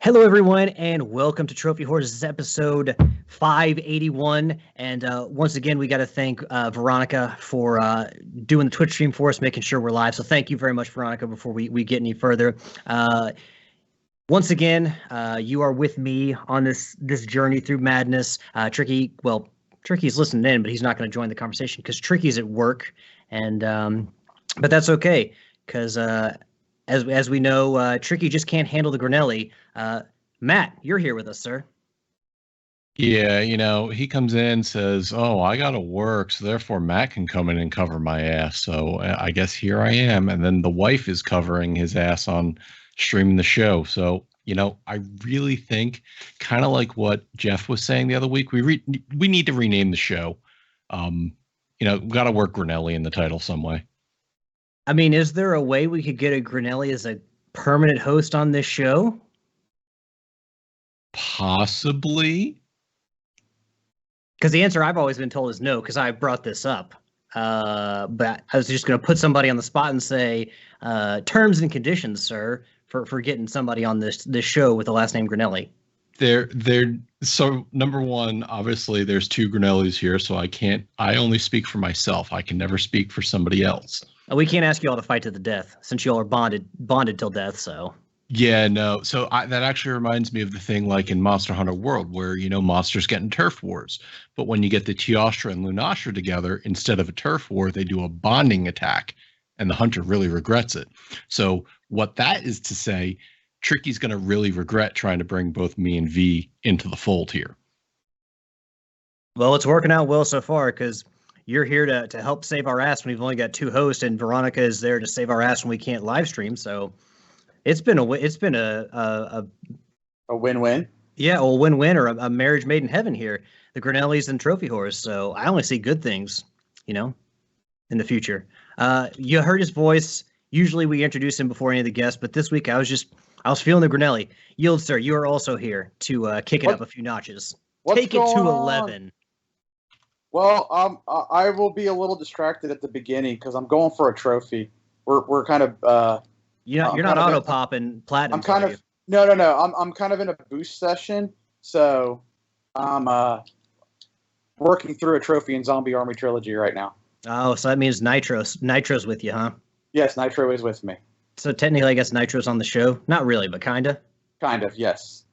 Hello, everyone, and welcome to Trophy Horses episode 581. And once again, we got to thank Veronica for doing the Twitch stream for us, making sure we're live. So thank you very much, Veronica, before we get any further. Once again, you are with me on this journey through madness. Tricky's listening in, but he's not going to join the conversation because Tricky's at work. And but that's okay, because as we know, Tricky just can't handle the Granelli. Matt, you're here with us, sir. Yeah, he comes in, says, "Oh, I got to work, so therefore Matt can come in and cover my ass." So I guess here I am. And then the wife is covering his ass on streaming the show. So, I really think, kind of like what Jeff was saying the other week, we need to rename the show. We got to work Granelli in the title some way. I mean, is there a way we could get a Granelli as a permanent host on this show? Possibly. Because the answer I've always been told is no, because I brought this up. But I was just going to put somebody on the spot and say, terms and conditions, sir, for getting somebody on this show with the last name Granelli. So number one, obviously there's two Granellis here, so I only speak for myself. I can never speak for somebody else. We can't ask you all to fight to the death since you all are bonded till death, so. Yeah, no. So that actually reminds me of the thing like in Monster Hunter World where, monsters get in turf wars. But when you get the Teostra and Lunastra together, instead of a turf war, they do a bonding attack. And the hunter really regrets it. So what that is to say, Tricky's going to really regret trying to bring both me and V into the fold here. Well, it's working out well so far because you're here to help save our ass when we've only got two hosts, and Veronica is there to save our ass when we can't live stream. So it's been a win-win. Yeah, a win-win or a marriage made in heaven here. The Granellis and Trophy Horse. So I only see good things, in the future. You heard his voice. Usually we introduce him before any of the guests, but this week I was feeling the Granelli. Yield, sir, you are also here to kick it up a few notches. Take it to 11. Well, I will be a little distracted at the beginning because I'm going for a trophy. We're kind of you're not auto popping platinum. No. I'm kind of in a boost session, so I'm working through a trophy in Zombie Army Trilogy right now. Oh, so that means Nitro's with you, huh? Yes, Nitro is with me. So technically, I guess Nitro's on the show. Not really, but kinda. Kind of, yes.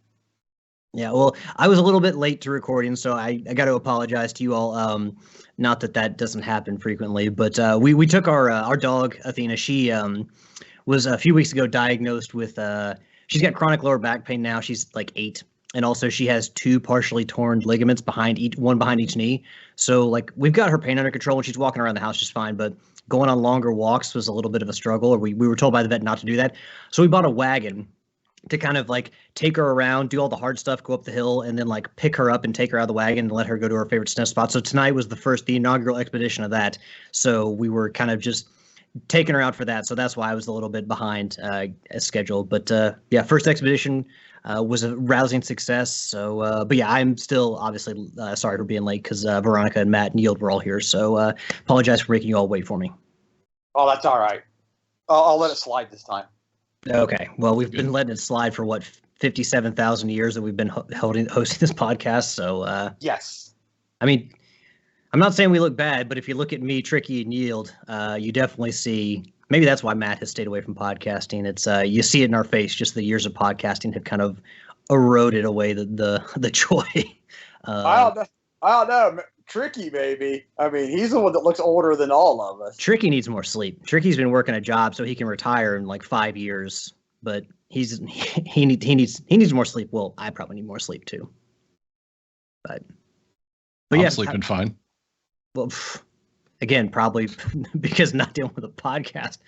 Yeah, well, I was a little bit late to recording, so I got to apologize to you all. Not that doesn't happen frequently, but we took our dog Athena. She was a few weeks ago diagnosed with she's got chronic lower back pain now. She's like 8, and also she has 2 partially torn ligaments behind each knee. So like we've got her pain under control, and she's walking around the house just fine. But going on longer walks was a little bit of a struggle, or we were told by the vet not to do that. So we bought a wagon to kind of like take her around, do all the hard stuff, go up the hill, and then like pick her up and take her out of the wagon and let her go to her favorite sniff spot. So tonight was the inaugural expedition of that. So we were kind of just taking her out for that. So that's why I was a little bit behind schedule. But yeah, first expedition was a rousing success. So, but yeah, I'm still obviously sorry for being late because Veronica and Matt and Yield were all here. So apologize for making you all wait for me. Oh, that's all right. I'll let it slide this time. Okay. Well, we've been letting it slide for 57,000 years that we've been hosting this podcast. So yes. I mean, I'm not saying we look bad, but if you look at me, Tricky, and Yield, you definitely see. Maybe that's why Matt has stayed away from podcasting. It's you see it in our face. Just the years of podcasting have kind of eroded away the joy. I don't know. Tricky, maybe. I mean, he's the one that looks older than all of us. Tricky needs more sleep. Tricky's been working a job so he can retire in like 5 years, but he needs more sleep. Well, I probably need more sleep too. But I'm yeah, sleeping fine. Well, again, probably because not dealing with a podcast.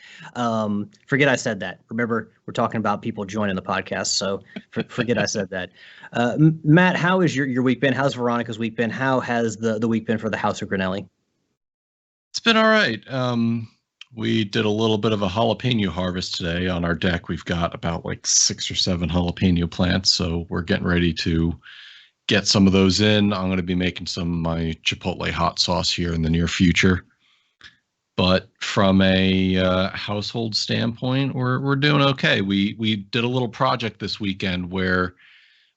Forget I said that. Remember, we're talking about people joining the podcast, so forget I said that. Matt, how has your week been? How's Veronica's week been? How has the week been for the House of Granelli? It's been all right. We did a little bit of a jalapeno harvest today on our deck. We've got about like 6 or 7 jalapeno plants, so we're getting ready to get some of those in. I'm going to be making some of my Chipotle hot sauce here in the near future. But from a household standpoint, we're doing okay. We did a little project this weekend where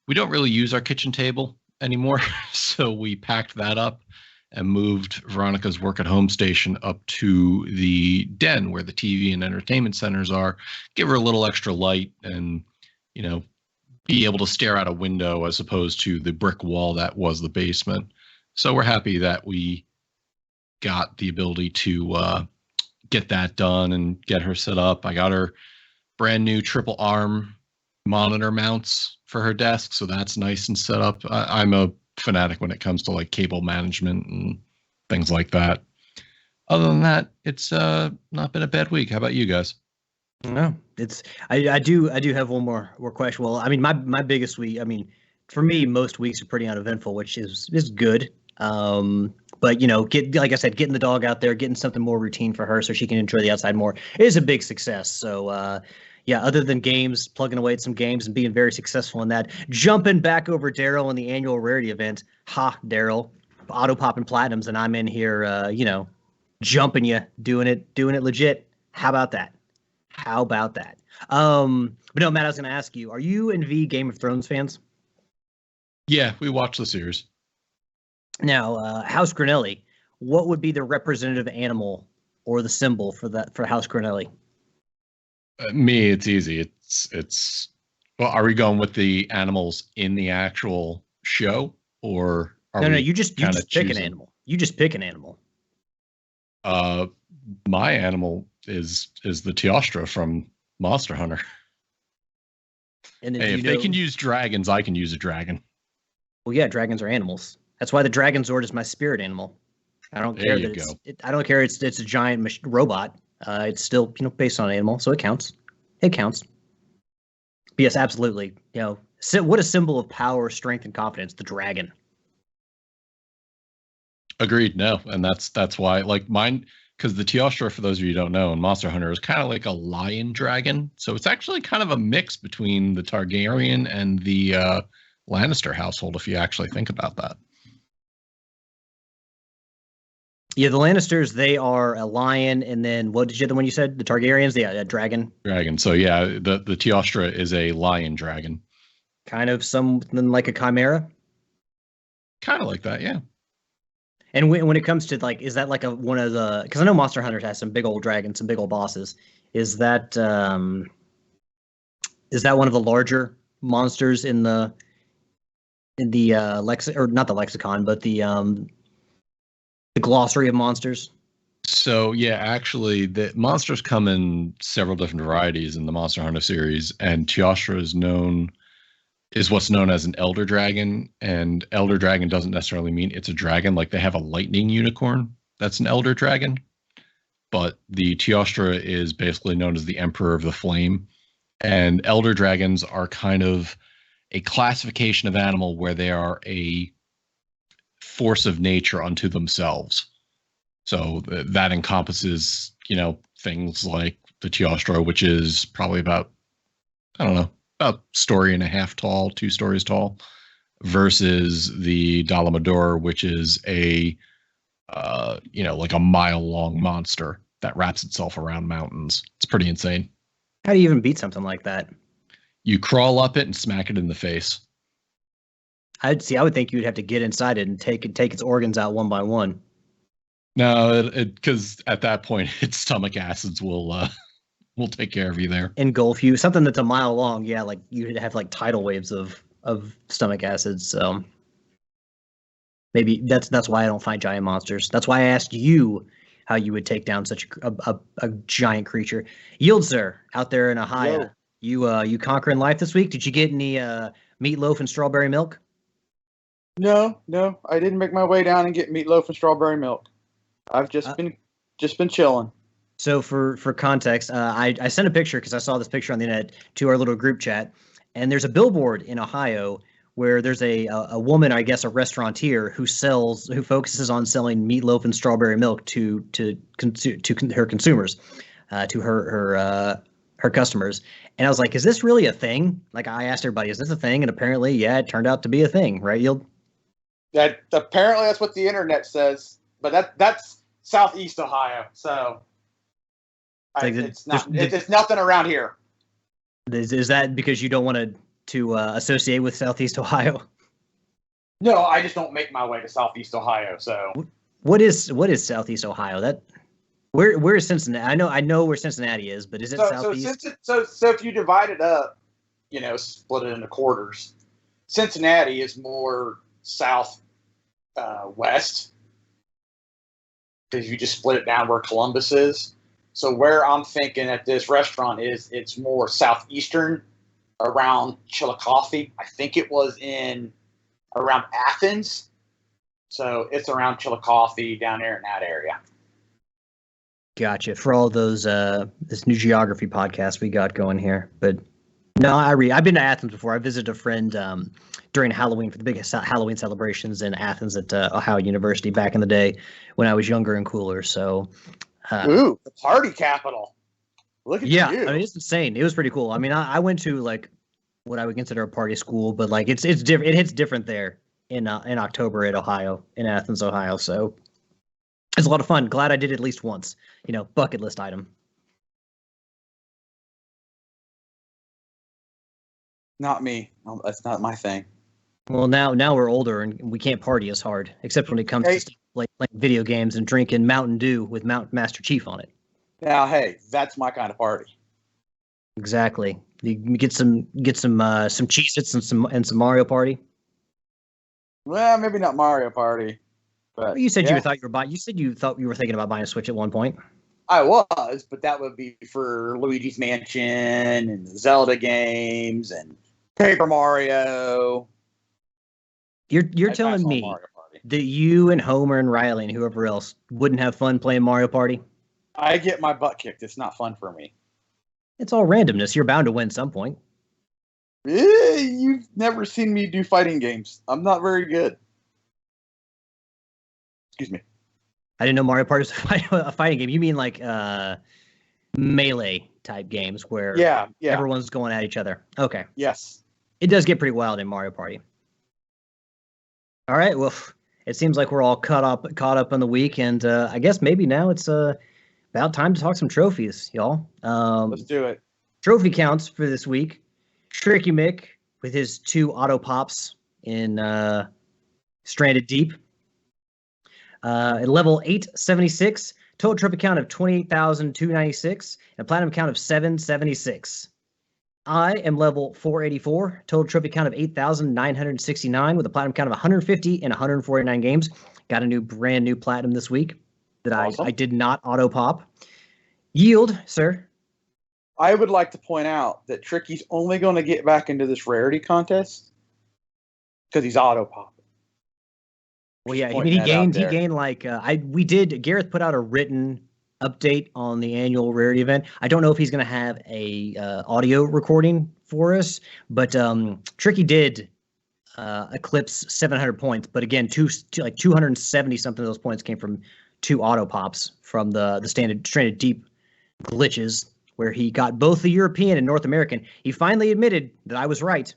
we don't really use our kitchen table anymore, so we packed that up and moved Veronica's work at home station up to the den where the TV and entertainment centers are. Give her a little extra light and, be able to stare out a window as opposed to the brick wall that was the basement. So we're happy that we got the ability to get that done and get her set up. I got her brand new triple arm monitor mounts for her desk, so that's nice and set up. I'm a fanatic when it comes to like cable management and things like that. Other than that, it's not been a bad week. How about you guys? No, I do have one more question. Well, I mean, my biggest week, I mean, for me, most weeks are pretty uneventful, which is good. But like I said, getting the dog out there, getting something more routine for her so she can enjoy the outside more is a big success. So yeah, other than games, plugging away at some games and being very successful in that, jumping back over Daryl in the annual rarity event. Ha, Daryl, auto popping platinums, and I'm in here, jumping you, doing it legit. How about that? But no, Matt, I was going to ask you, are you and V Game of Thrones fans? Yeah, we watched the series. Now, House Granelli, what would be the representative animal or the symbol for House Granelli? Me, it's easy. It's. Well, are we going with the animals in the actual show, or are no? You just pick an animal. You just pick an animal. My animal is the Teostra from Monster Hunter. And hey, if they can use dragons, I can use a dragon. Well, yeah, dragons are animals. That's why the Dragon Zord is my spirit animal. I don't care that I don't care. It's a giant robot. It's still based on an animal, so it counts. It counts. But yes, absolutely. What a symbol of power, strength, and confidence. The dragon. Agreed. No, and that's why like mine, because the Teostra, for those of you who don't know, in Monster Hunter is kind of like a lion dragon. So it's actually kind of a mix between the Targaryen and the Lannister household, if you actually think about that. Yeah, the Lannisters, they are a lion, and then what did you the one you said? The Targaryens, a dragon. Dragon. So yeah, the Teostra is a lion dragon. Kind of something like a chimera. Kind of like that, yeah. And when it comes to like, is that like one of the? Because I know Monster Hunter has some big old dragons, some big old bosses. Is that one of the larger monsters in the or not the lexicon, but the glossary of monsters? So yeah, actually, the monsters come in several different varieties in the Monster Hunter series, and Teostra is what's known as an elder dragon, and elder dragon doesn't necessarily mean it's a dragon. Like they have a lightning unicorn that's an elder dragon, but the Teostra is basically known as the Emperor of the Flame, and elder dragons are kind of a classification of animal where they are a force of nature unto themselves. So that encompasses, things like the Teostra, which is probably about, I don't know, about story and a half tall, 2 stories tall, versus the Dalamador, which is a, like a mile-long monster that wraps itself around mountains. It's pretty insane. How do you even beat something like that? You crawl up it and smack it in the face. I would think you'd have to get inside it and take its organs out one by one. No, because at that point, its stomach acids will take care of you there. Engulf you. Something that's a mile long, yeah, like you'd have like tidal waves of stomach acids. So maybe that's why I don't fight giant monsters. That's why I asked you how you would take down such a giant creature. Yield, sir, out there in Ohio, you conquering life this week? Did you get any meatloaf and strawberry milk? No, I didn't make my way down and get meatloaf and strawberry milk. I've just been chilling. So for context, I sent a picture because I saw this picture on the internet to our little group chat, and there's a billboard in Ohio where there's a woman, I guess a restaurateur, who focuses on selling meatloaf and strawberry milk to her consumers, to her customers. And I was like, is this really a thing? Like I asked everybody, is this a thing? And apparently, yeah, it turned out to be a thing, right, Yield? Apparently that's what the internet says, but that's Southeast Ohio. So it's nothing around here. Is that because you don't want to associate with Southeast Ohio? No, I just don't make my way to Southeast Ohio. So what is Southeast Ohio? That where is Cincinnati? I know where Cincinnati is, but is it Southeast? So if you divide it up, split it into quarters, Cincinnati is more south west, because you just split it down where Columbus is. So where I'm thinking that this restaurant is, it's more southeastern, around Chillicothe. I think it was around Athens. So it's around Chillicothe, down there in that area. Gotcha. For all those this new geography podcast we got going here. But no, I've been to Athens before. I visited a friend during Halloween for the biggest Halloween celebrations in Athens at Ohio University back in the day when I was younger and cooler. So ooh, the party capital. Look at you. I mean, it's insane. It was pretty cool. I mean, I went to like what I would consider a party school, but like it's different. It hits different there in October in Athens, Ohio. So it's a lot of fun. Glad I did it at least once. Bucket list item. Not me. That's not my thing. Well, now we're older and we can't party as hard, except when it comes to playing video games and drinking Mountain Dew with Master Chief on it. Now, hey, that's my kind of party. Exactly. You get some Cheez-Its and some Mario Party. Well, maybe not Mario Party, but you said you thought you were thinking about buying a Switch at one point. I was, but that would be for Luigi's Mansion and the Zelda games and Paper Mario. You're telling me that you and Homer and Riley and whoever else wouldn't have fun playing Mario Party? I get my butt kicked. It's not fun for me. It's all randomness. You're bound to win some point. You've never seen me do fighting games. I'm not very good. Excuse me. I didn't know Mario Party was a fighting game. You mean like melee type games where everyone's going at each other? Okay. Yes. It does get pretty wild in Mario Party. All right. Well, it seems like we're all caught up on the week, and I guess maybe now it's about time to talk some trophies, y'all. Let's do it. Trophy counts for this week. Tricky Mick with his 2 auto pops in Stranded Deep. At level 876, total trophy count of 28,296, and a platinum count of 776. I am level 484, total trophy count of 8,969, with a platinum count of 150 in 149 games. Got a brand new platinum this week that awesome. I did not auto pop. Yield, sir. I would like to point out that Tricky's only going to get back into this rarity contest because he's auto popping. Well, yeah, I mean, he gained like Gareth put out a written update on the annual rarity event. I don't know if he's going to have a audio recording for us, but Tricky did eclipse 700 points. But again, 270 something of those points came from 2 auto pops from the Stranded Deep glitches, where he got both the European and North American. He finally admitted that I was right.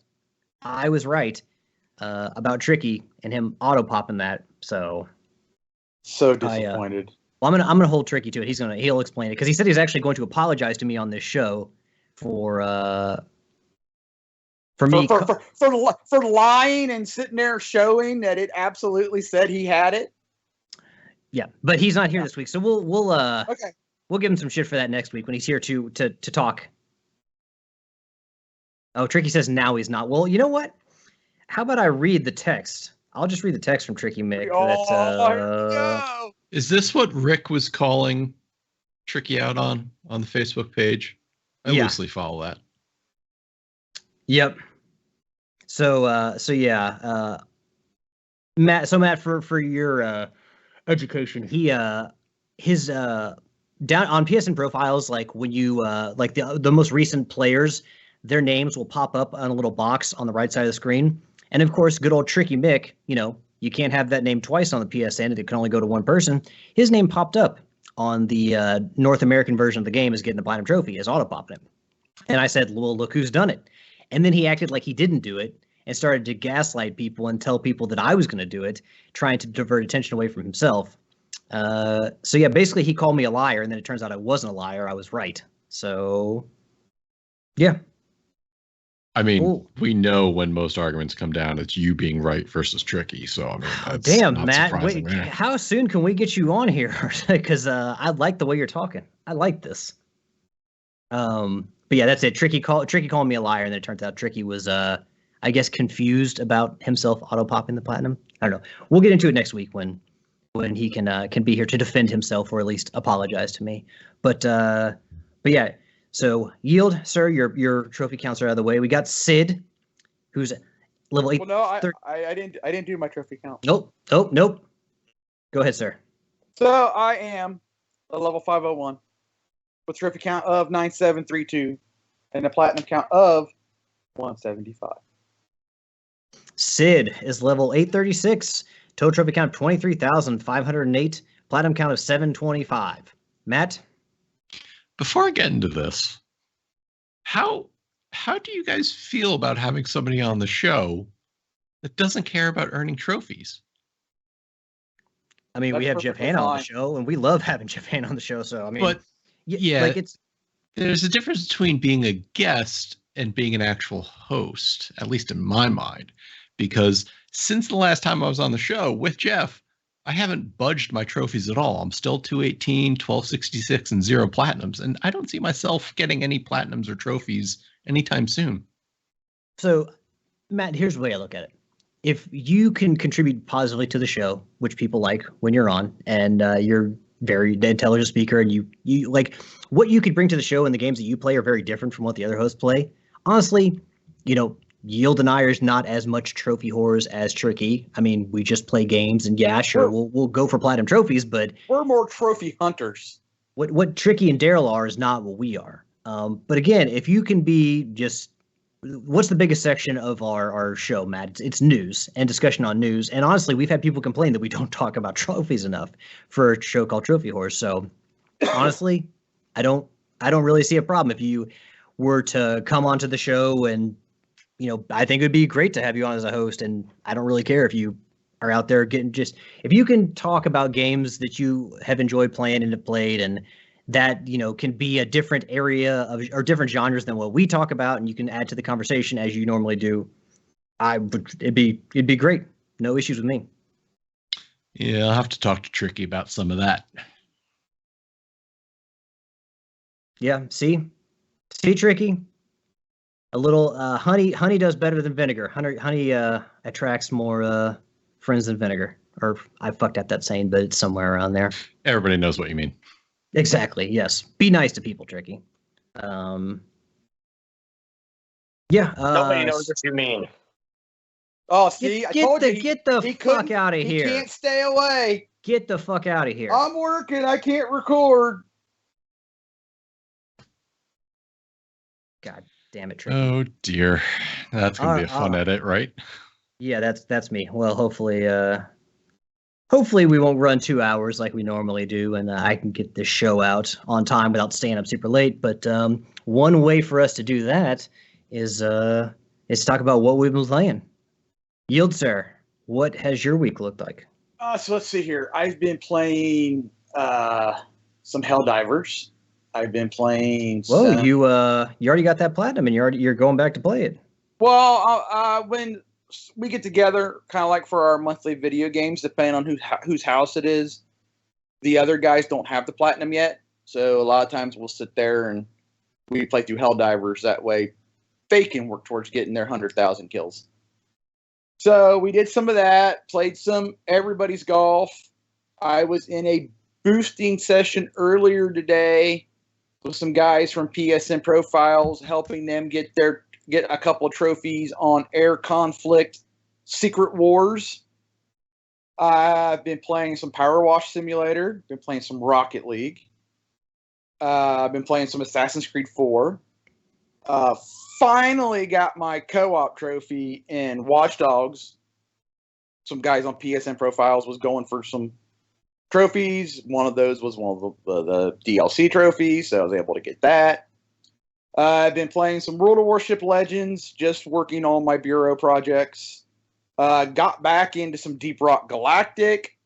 About Tricky and him auto popping that. So disappointed. I'm gonna hold Tricky to it. He'll explain it because he said he's actually going to apologize to me on this show for lying and sitting there showing that it absolutely said he had it. Yeah, but he's not here this week, so we'll okay. We'll give him some shit for that next week when he's here to talk. Oh, Tricky says now he's not. Well, you know what? How about I read the text? I'll just read the text from Tricky Mick. Is this what Rick was calling Tricky out on the Facebook page? I loosely follow that. Yep. So Matt, for your education, his down on PSN profiles, like when you like the most recent players, their names will pop up on a little box on the right side of the screen. And of course, good old Tricky Mick, you can't have that name twice on the PSN. It can only go to one person. His name popped up on the North American version of the game as getting the platinum trophy, as auto popping it. And I said, well, look who's done it. And then he acted like he didn't do it and started to gaslight people and tell people that I was going to do it, trying to divert attention away from himself. So yeah, basically he called me a liar, and then it turns out I wasn't a liar. I was right. So yeah. I mean, Cool. we know when most arguments come down, it's you being right versus Tricky. So I mean, that's damn, not Matt. surprising Wait, there. how soon can we get you on here? Because I like the way you're talking. I like this. But yeah, that's it. Tricky called me a liar, and then it turns out Tricky was I guess confused about himself auto popping the platinum. I don't know. We'll get into it next week when he can be here to defend himself or at least apologize to me. But yeah. So yield, sir. Your trophy counts are out of the way. We got Sid, who's level 8. Well, no, I didn't do my trophy count. Nope. Go ahead, sir. So I am a level 501 with trophy count of 9732 and a platinum count of 175. Sid is level 836. Total trophy count 23,508. Platinum count of 725. Matt? Before I get into this, how do you guys feel about having somebody on the show that doesn't care about earning trophies? I mean, we have Jeff Hanna on the show, and we love having Jeff Hanna on the show. So I mean, but yeah, like there's a difference between being a guest and being an actual host, at least in my mind, because since the last time I was on the show with Jeff, I haven't budged my trophies at all. I'm still 218, 1266, and 0 platinums, and I don't see myself getting any platinums or trophies anytime soon. So, Matt, here's the way I look at it. If you can contribute positively to the show, which people like when you're on, and you're very intelligent speaker, and you like what you could bring to the show and the games that you play are very different from what the other hosts play. Honestly, Yield and I are not as much trophy whores as Tricky. I mean, we just play games, and yeah, sure, we'll go for platinum trophies, but we're more trophy hunters. What Tricky and Daryl are is not what we are. But again, if you can be just, what's the biggest section of our show, Matt? It's news and discussion on news. And honestly, we've had people complain that we don't talk about trophies enough for a show called Trophy Horse. So honestly, I don't really see a problem if you were to come onto the show, and I think it would be great to have you on as a host. And I don't really care if you are out there if you can talk about games that you have enjoyed playing and have played, and that can be a different area or different genres than what we talk about, and you can add to the conversation as you normally do. It'd be great. No issues with me. Yeah, I'll have to talk to Tricky about some of that. Yeah, see, Tricky. A little honey does better than vinegar. Honey attracts more friends than vinegar. Or I fucked up that saying, but it's somewhere around there. Everybody knows what you mean. Exactly. Yes. Be nice to people, Tricky. Yeah. Nobody knows what you mean. Oh, see, I told you. Get the fuck out of here. He can't stay away. Get the fuck out of here. I'm working. I can't record. God damn it, Tricky. Oh dear, that's gonna be a fun edit, right? Yeah, that's me. Well, hopefully we won't run 2 hours like we normally do, and I can get this show out on time without staying up super late. But one way for us to do that is to talk about what we've been playing. Yield, sir, what has your week looked like? So let's see here. I've been playing some Helldivers. I've been playing. Whoa, you already got that platinum, and you're going back to play it. Well, when we get together, kind of like for our monthly video games, depending on whose house it is, the other guys don't have the platinum yet, so a lot of times we'll sit there and we play through Helldivers. That way, they can work towards getting their 100,000 kills. So we did some of that. Played some Everybody's Golf. I was in a boosting session earlier today with some guys from PSN Profiles, helping them get a couple of trophies on Air Conflict Secret Wars. I've been playing some Power Wash Simulator. Been playing some Rocket League. I've been playing some Assassin's Creed 4. Finally got my co-op trophy in Watch Dogs. Some guys on PSN Profiles was going for some trophies. One of those was one of the DLC trophies, so I was able to get that. I've been playing some World of Warship Legends, just working on my bureau projects. Got back into some Deep Rock Galactic.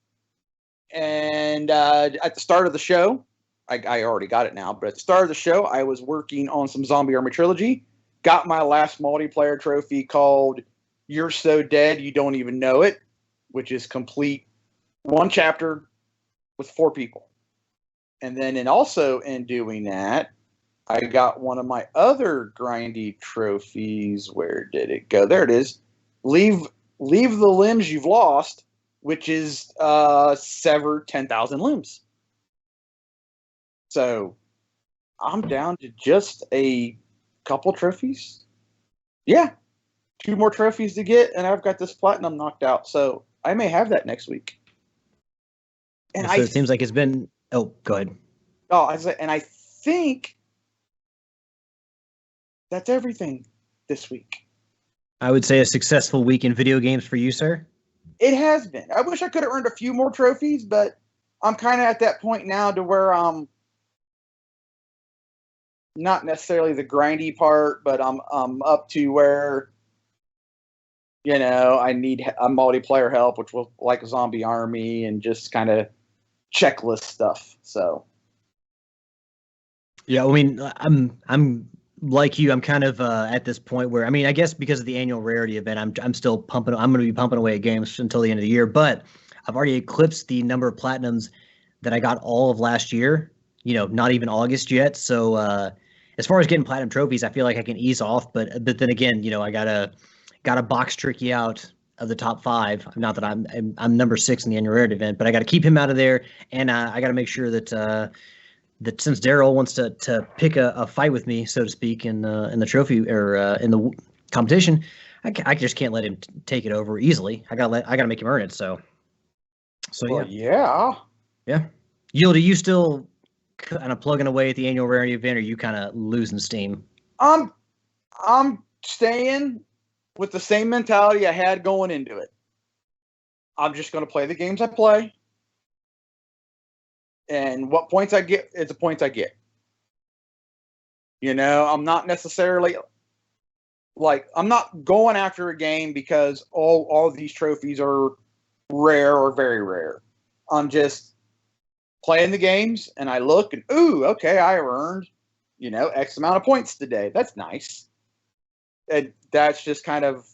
And at the start of the show, I already got it now, but at the start of the show, I was working on some Zombie Army Trilogy. Got my last multiplayer trophy called You're So Dead You Don't Even Know It, which is complete one chapter with 4 people. And then also in doing that, I got one of my other grindy trophies. Where did it go? There it is. Leave the limbs you've lost, which is sever 10,000 limbs. So I'm down to just a couple trophies. Yeah, 2 more trophies to get, and I've got this platinum knocked out. So I may have that next week. And so it seems like it's been. Oh, go ahead. Oh, I think that's everything this week. I would say a successful week in video games for you, sir. It has been. I wish I could have earned a few more trophies, but I'm kind of at that point now to where I'm not necessarily the grindy part, but I'm up to where, I need a multiplayer help, which will like a Zombie Army and just kind of checklist stuff. So. Yeah, I mean, I'm like you. I'm kind of at this point where, I mean, I guess because of the annual rarity event, I'm still pumping. I'm going to be pumping away at games until the end of the year. But I've already eclipsed the number of platinums that I got all of last year. Not even August yet. So as far as getting platinum trophies, I feel like I can ease off. But then again, I gotta box Tricky out of the top 5. Not that I'm number 6 in the annual rarity event, but I got to keep him out of there, and I got to make sure that. That since Daryl wants to pick a fight with me, so to speak, in the trophy or in the competition, I just can't let him take it over easily. I gotta make him earn it. So yeah. Yield, are you still kind of plugging away at the annual rarity event, or are you kind of losing steam? I'm staying with the same mentality I had going into it. I'm just going to play the games I play. And what points I get is the points I get. I'm not necessarily I'm not going after a game because all of these trophies are rare or very rare. I'm just playing the games and I look and, ooh, okay, I earned, X amount of points today. That's nice. And that's just kind of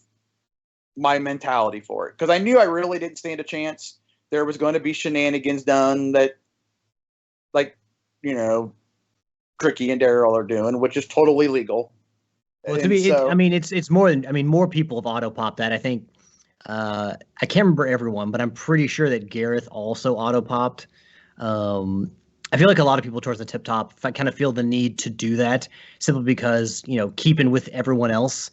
my mentality for it. Because I knew I really didn't stand a chance. There was going to be shenanigans done that, Tricky and Daryl are doing, which is totally legal. Well, it's more than, more people have auto popped that. I think, I can't remember everyone, but I'm pretty sure that Gareth also auto popped. I feel like a lot of people towards the tip top kind of feel the need to do that simply because, keeping with everyone else,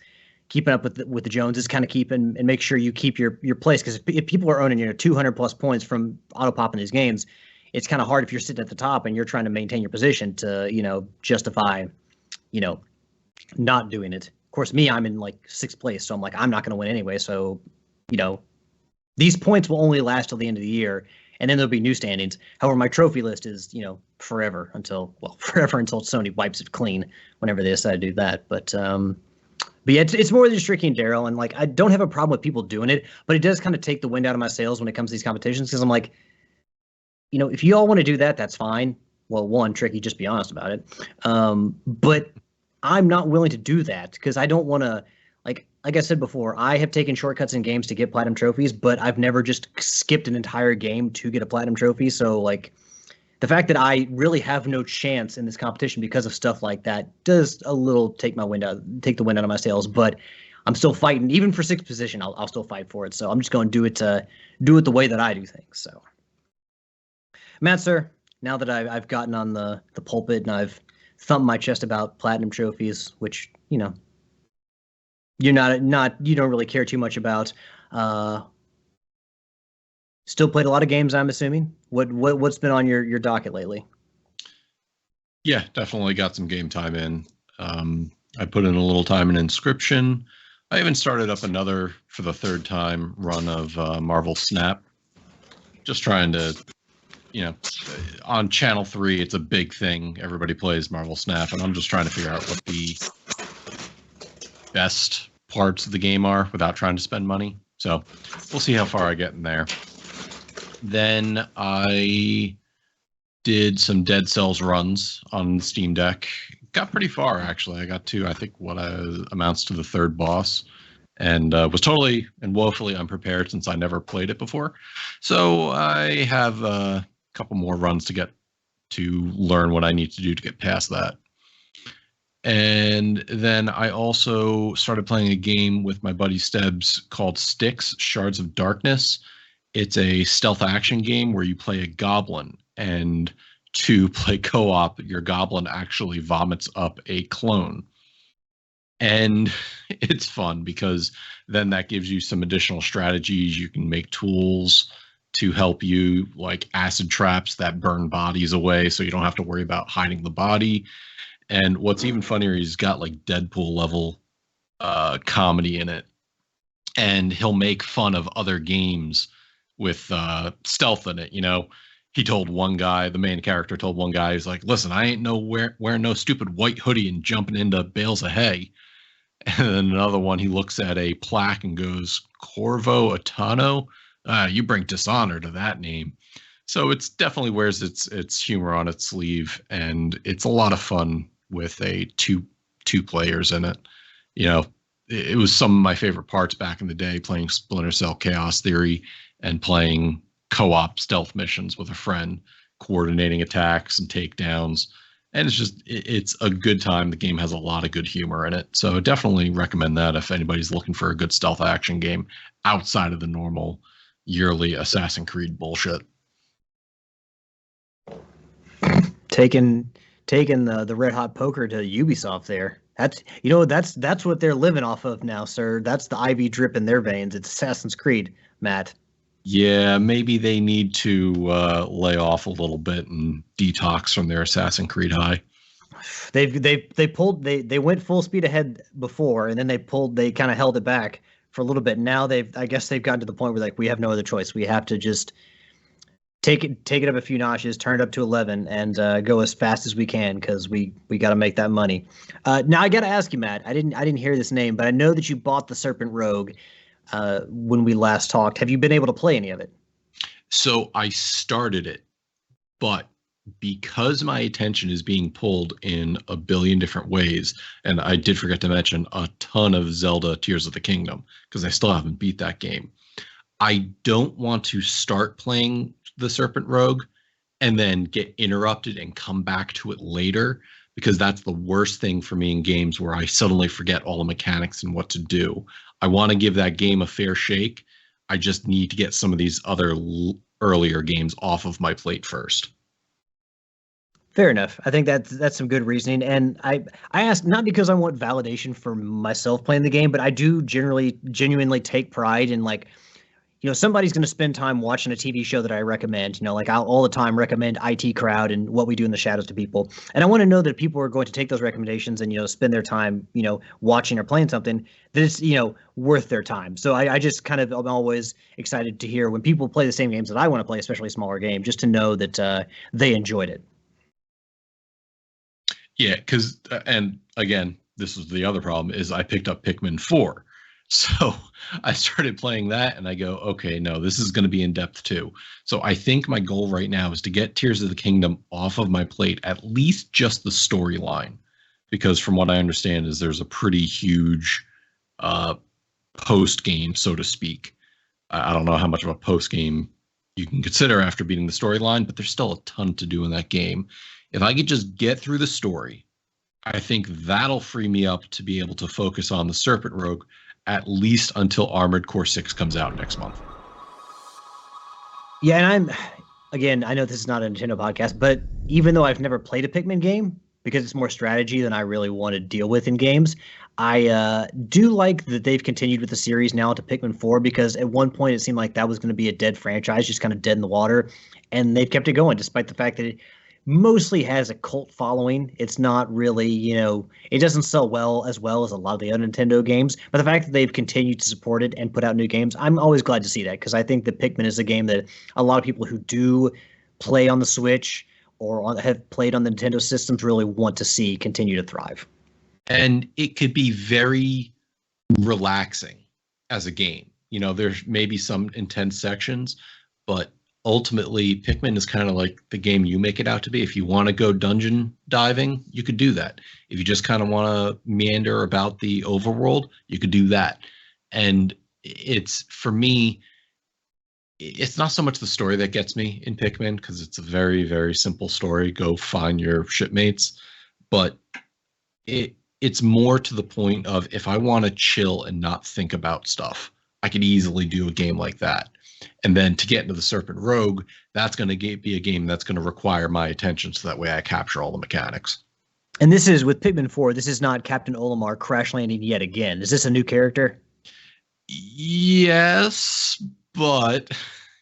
keeping up with the Joneses, kind of keeping and make sure you keep your place. Because if people are owning 200 plus points from auto popping these games, it's kind of hard if you're sitting at the top and you're trying to maintain your position to justify not doing it. Of course, me, I'm in 6th place, so I'm I'm not going to win anyway. So these points will only last till the end of the year, and then there'll be new standings. However, my trophy list is forever until Sony wipes it clean whenever they decide to do that. But yeah, it's more than just Tricky and Daryl, and I don't have a problem with people doing it, but it does kind of take the wind out of my sails when it comes to these competitions because I'm if you all want to do that, that's fine. Well, one, Tricky, just be honest about it. But I'm not willing to do that because I don't want to, like I said before, I have taken shortcuts in games to get platinum trophies, but I've never just skipped an entire game to get a platinum trophy. So the fact that I really have no chance in this competition because of stuff like that does a little take the wind out of my sails. But I'm still fighting, even for 6th position. I'll still fight for it. So I'm just going to do it the way that I do things. So, Matt, sir, now that I've gotten on the pulpit and I've thumped my chest about platinum trophies, which you're you don't really care too much about. Still played a lot of games, I'm assuming. What's been on your docket lately? Yeah, definitely got some game time in. I put in a little time in Inscription. I even started up another, for the 3rd time, run of Marvel Snap. Just trying to, on Channel 3, it's a big thing. Everybody plays Marvel Snap, and I'm just trying to figure out what the best parts of the game are without trying to spend money. So we'll see how far I get in there. Then I did some Dead Cells runs on Steam Deck. Got pretty far, actually. I got to, I think, what amounts to the third boss, and was totally and woefully unprepared since I never played it before. So I have a couple more runs to get to learn what I need to do to get past that. And then I also started playing a game with my buddy Stebbs called Styx, Shards of Darkness. It's a stealth action game where you play a goblin, and to play co-op, your goblin actually vomits up a clone. And it's fun because then that gives you some additional strategies. You can make tools to help you, like acid traps that burn bodies away, so you don't have to worry about hiding the body. And what's even funnier, he's got like Deadpool level comedy in it. And he'll make fun of other games with stealth in it. You know, he told one guy, the main character told one guy, he's like, listen, I ain't wearing no stupid white hoodie and jumping into bales of hay. And then another one, he looks at a plaque and goes, Corvo Atano? You bring dishonor to that name. So it's definitely wears its humor on its sleeve, and it's a lot of fun with a two players in it. You know, it was some of my favorite parts back in the day, playing Splinter Cell Chaos Theory and playing co-op stealth missions with a friend, coordinating attacks and takedowns. And it's a good time. The game has a lot of good humor in it. So definitely recommend that if anybody's looking for a good stealth action game outside of the normal yearly Assassin's Creed bullshit. Taking the red hot poker to Ubisoft there. That's what they're living off of now, sir. That's the IV drip in their veins. It's Assassin's Creed, Matt. Yeah, maybe they need to lay off a little bit and detox from their Assassin's Creed high. They went full speed ahead before, and then they kind of held it back for a little bit. Now I guess they've gotten to the point where like we have no other choice. We have to just take it up a few notches, turn it up to 11, and go as fast as we can because we got to make that money. Now I got to ask you, Matt. I didn't hear this name, but I know that you bought the Serpent Rogue when we last talked. Have you been able to play any of it? So I started it, but because my attention is being pulled in a billion different ways, and I did forget to mention a ton of Zelda Tears of the Kingdom because I still haven't beat that game. I don't want to start playing the Serpent Rogue and then get interrupted and come back to it later, because that's the worst thing for me in games where I suddenly forget all the mechanics and what to do. I want to give that game a fair shake. I just need to get some of these other earlier games off of my plate first. Fair enough. I think that's some good reasoning. And I ask not because I want validation for myself playing the game, but I do genuinely take pride in, like, somebody's going to spend time watching a TV show that I recommend. Like I'll all the time recommend IT Crowd and What We Do in the Shadows to people. And I want to know that people are going to take those recommendations and, spend their time, watching or playing something that is, worth their time. So I just kind of, I'm always excited to hear when people play the same games that I want to play, especially smaller games, just to know that they enjoyed it. Yeah, because, and again, this was the other problem, is I picked up Pikmin 4. So I started playing that and I go, okay, no, this is going to be in depth too. So I think my goal right now is to get Tears of the Kingdom off of my plate, at least just the storyline, because from what I understand is there's a pretty huge post game, so to speak. I don't know how much of a post game you can consider after beating the storyline, but there's still a ton to do in that game. If I could just get through the story, I think that'll free me up to be able to focus on the Serpent Rogue, at least until Armored Core 6 comes out next month. Yeah, and I know this is not a Nintendo podcast, but even though I've never played a Pikmin game, because it's more strategy than I really want to deal with in games, I do like that they've continued with the series now to Pikmin 4, because at one point it seemed like that was going to be a dead franchise, just kind of dead in the water, and they've kept it going despite the fact that it mostly has a cult following. It's not really, it doesn't sell as well as a lot of the other Nintendo games, but the fact that they've continued to support it and put out new games, I'm always glad to see that, because I think that Pikmin is a game that a lot of people who do play on the Switch or have played on the Nintendo systems really want to see continue to thrive. And it could be very relaxing as a game. There's maybe some intense sections, but ultimately, Pikmin is kind of like the game you make it out to be. If you want to go dungeon diving, you could do that. If you just kind of want to meander about the overworld, you could do that. And it's, for me, it's not so much the story that gets me in Pikmin, because it's a very, very simple story. Go find your shipmates. But it's more to the point of, if I want to chill and not think about stuff, I could easily do a game like that. And then to get into the Serpent Rogue, that's going to be a game that's going to require my attention, so that way I capture all the mechanics. And this is with Pikmin 4. This is not Captain Olimar crash landing yet again. Is this a new character? Yes, but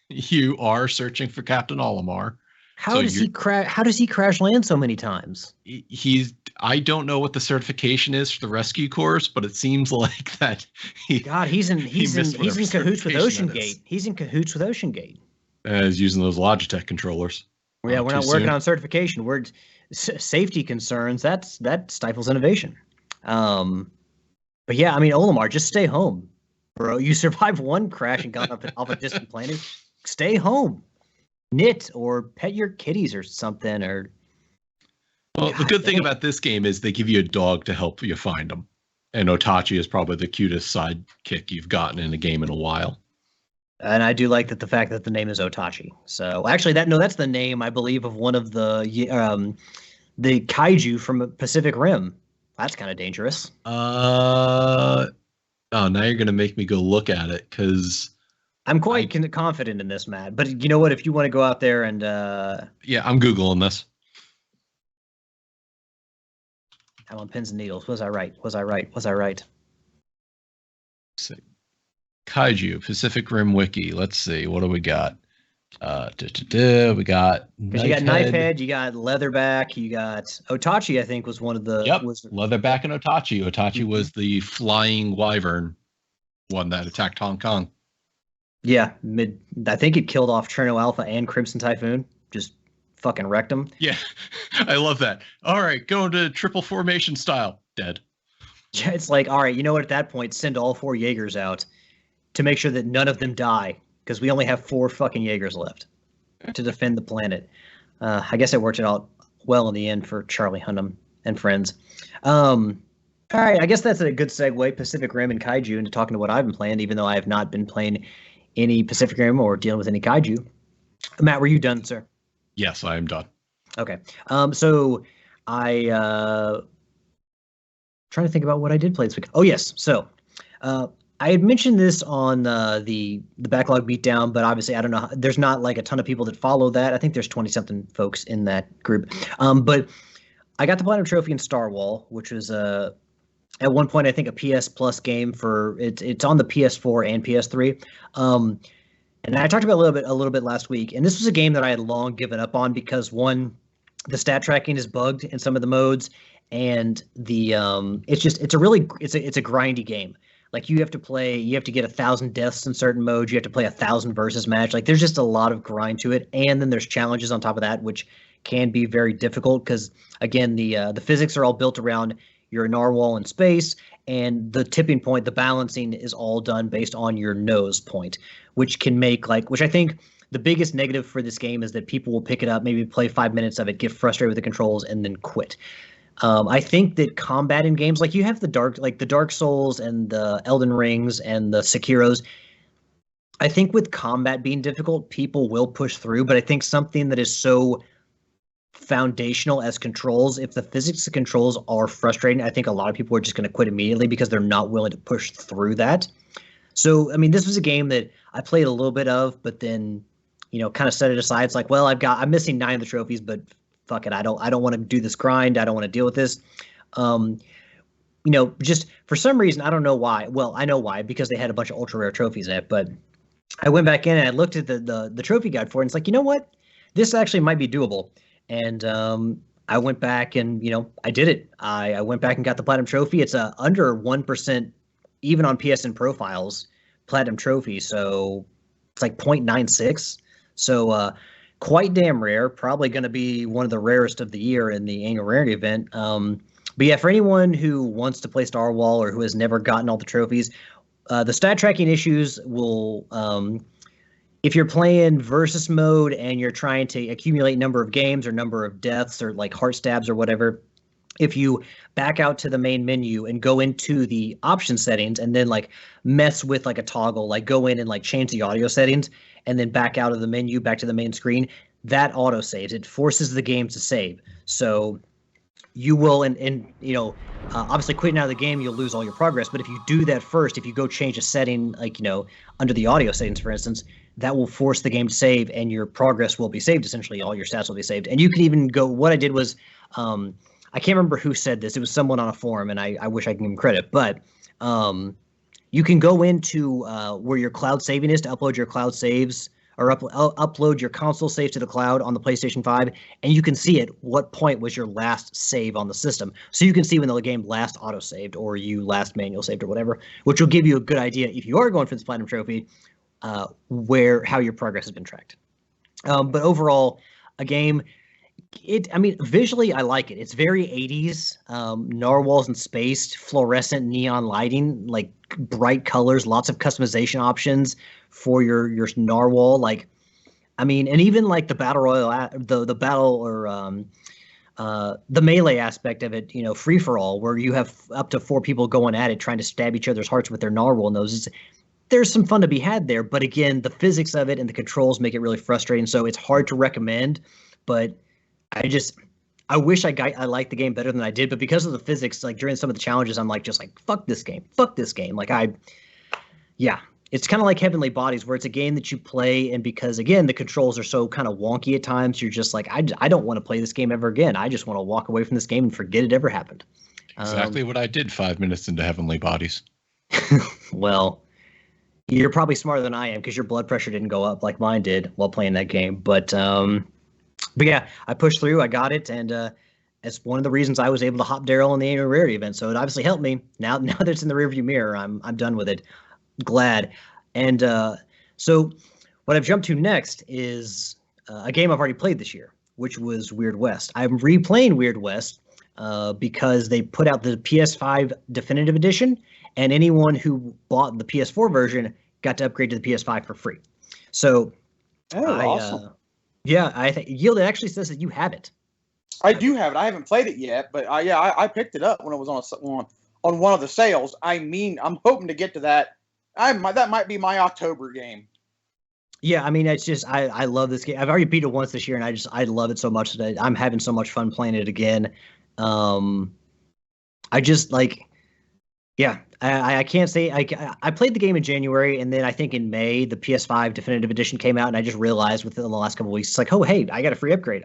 you are searching for Captain Olimar. How does he crash land so many times? I don't know what the certification is for the rescue course, but it seems like that. He's in cahoots with OceanGate. He's in cahoots with OceanGate. As using those Logitech controllers. Yeah, we're not working on certification. We're safety concerns. That stifles innovation. But yeah, I mean, Olimar, just stay home, bro. You survived one crash and got off a distant planet. Stay home, knit or pet your kitties or something. Or well, the good thing about this game is they give you a dog to help you find them, and Otachi is probably the cutest sidekick you've gotten in a game in a while. And I do like the fact that the name is Otachi. So actually, that's the name, I believe, of one of the kaiju from Pacific Rim. That's kind of dangerous. Oh, now you're gonna make me go look at it, because I'm quite confident in this, Matt. But you know what? If you want to go out there and yeah, I'm Googling this. I'm on pins and needles. Was I right? Was I right? Let's see. Kaiju, Pacific Rim Wiki. Let's see. What do we got? We got Knifehead, you got Leatherback, you got Otachi, I think was one of the... Yep, Leatherback and Otachi. Otachi was the flying wyvern one that attacked Hong Kong. Yeah, I think it killed off Cherno Alpha and Crimson Typhoon. Just fucking wrecked them. Yeah, I love that. All right, going to triple formation style. Dead. Yeah, it's like, all right, you know what? At that point, send all 4 Jaegers out to make sure that none of them die, because we only have 4 fucking Jaegers left to defend the planet. I guess it worked out well in the end for Charlie Hunnam and friends. All right, I guess that's a good segue, Pacific Rim and Kaiju, into talking to what I've been playing, even though I have not been playing any Pacific Rim or dealing with any Kaiju. Matt, were you done, sir? Yes, I am done. Okay. So I trying to think about what I did play this week. Oh, yes. So I had mentioned this on the Backlog Beatdown, but obviously I don't know. There's not like a ton of people that follow that. I think there's 20-something folks in that group. But I got the Platinum Trophy in Starwhal, which was at one point I think a PS Plus game for it's on the PS4 and PS3. And I talked about a little bit last week, and this was a game that I had long given up on because one, the stat tracking is bugged in some of the modes, and the it's a grindy game. Like you have to get 1,000 deaths in certain modes. You have to play 1,000 versus match. Like there's just a lot of grind to it. And then there's challenges on top of that, which can be very difficult because again, the physics are all built around your narwhal in space, and the tipping point, the balancing is all done based on your nose point, which can make which I think the biggest negative for this game is that people will pick it up, maybe play 5 minutes of it, get frustrated with the controls, and then quit. I think that combat in games like you have the Dark Souls and the Elden Rings and the Sekiros, I think with combat being difficult, people will push through. But I think something that is so foundational as controls, if the physics of controls are frustrating, I think a lot of people are just going to quit immediately because they're not willing to push through that. So, I mean, this was a game that I played a little bit of, but then, kind of set it aside. It's like, well, I'm missing 9 of the trophies, but fuck it. I don't want to do this grind. I don't want to deal with this. Just for some reason, I don't know why. Well, I know why, because they had a bunch of ultra rare trophies in it, but I went back in and I looked at the trophy guide for it. And it's like, you know what? This actually might be doable. And I went back and, I did it. I went back and got the Platinum Trophy. It's under 1%, even on PSN profiles, Platinum Trophy. So it's like 0.96. So quite damn rare. Probably going to be one of the rarest of the year in the annual rarity event. But yeah, for anyone who wants to play Starwhal or who has never gotten all the trophies, the stat tracking issues will... if you're playing versus mode and you're trying to accumulate number of games or number of deaths or like heart stabs or whatever, if you back out to the main menu and go into the option settings and then like mess with like a toggle, like go in and like change the audio settings and then back out of the menu, back to the main screen, that auto saves. It forces the game to save. So you will, and you know, obviously quitting out of the game, you'll lose all your progress. But if you do that first, if you go change a setting, like, you know, under the audio settings, for instance, that will force the game to save and your progress will be saved. Essentially, all your stats will be saved. And you can even go, what I did was, I can't remember who said this. It was someone on a forum, and I wish I can give him credit. But you can go into where your cloud saving is to upload your cloud saves or upload your console saves to the cloud on the PlayStation 5, and you can see at what point was your last save on the system. So you can see when the game last auto-saved or you last manual saved or whatever, which will give you a good idea, if you are going for this Platinum Trophy, how your progress has been tracked. But overall, a game... visually, I like it. It's very 80s, narwhals in space, fluorescent neon lighting, like bright colors, lots of customization options for your narwhal. Like, and even like the battle royale, the battle or the melee aspect of it, you know, free for all, where you have up to 4 people going at it, trying to stab each other's hearts with their narwhal noses. There's some fun to be had there, but again, the physics of it and the controls make it really frustrating. So it's hard to recommend, but I wish I liked the game better than I did, but because of the physics, like during some of the challenges, I'm like, just like, fuck this game. Like it's kind of like Heavenly Bodies, where it's a game that you play, and because again, the controls are so kind of wonky at times, you're just like, I don't want to play this game ever again. I just want to walk away from this game and forget it ever happened. Exactly what I did 5 minutes into Heavenly Bodies. Well, you're probably smarter than I am because your blood pressure didn't go up like mine did while playing that game. But yeah, I pushed through, I got it, and it's one of the reasons I was able to hop Daryl in the annual rarity event. So it obviously helped me. Now that it's in the rearview mirror, I'm done with it. Glad. And so what I've jumped to next is a game I've already played this year, which was Weird West. I'm replaying Weird West because they put out the PS5 Definitive Edition, and anyone who bought the PS4 version got to upgrade to the PS5 for free. So awesome. Yeah, I think Yield, it actually says that you have it. I do have it. I haven't played it yet, but I picked it up when it was on one of the sales. I'm hoping to get to that. That might be my October game. Yeah, it's just I love this game. I've already beat it once this year, and I love it so much that I'm having so much fun playing it again. I just like, yeah. I can't say I played the game in January, and then I think in May the PS5 Definitive Edition came out, and I just realized within the last couple of weeks, it's like, oh hey, I got a free upgrade.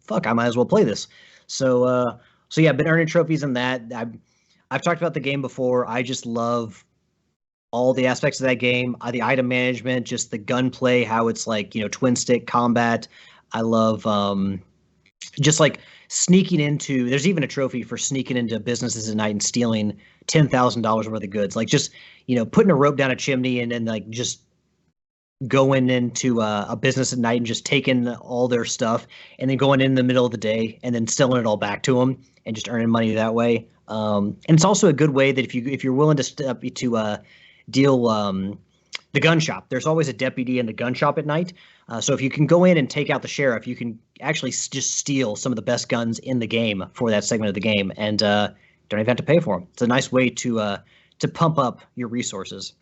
Fuck, I might as well play this. So yeah, I've been earning trophies in that. I've talked about the game before. I just love all the aspects of that game. The item management, just the gunplay, how it's like, you know, twin stick combat. I love just like sneaking into, there's even a trophy for sneaking into businesses at night and stealing $10,000 worth of goods. Like just, you know, putting a rope down a chimney and then like just going into a business at night and just taking all their stuff and then going in the middle of the day and then selling it all back to them and just earning money that way. And it's also a good way that if you're willing to deal the gun shop, there's always a deputy in the gun shop at night. So if you can go in and take out the sheriff, you can actually just steal some of the best guns in the game for that segment of the game, and don't even have to pay for them. It's a nice way to pump up your resources.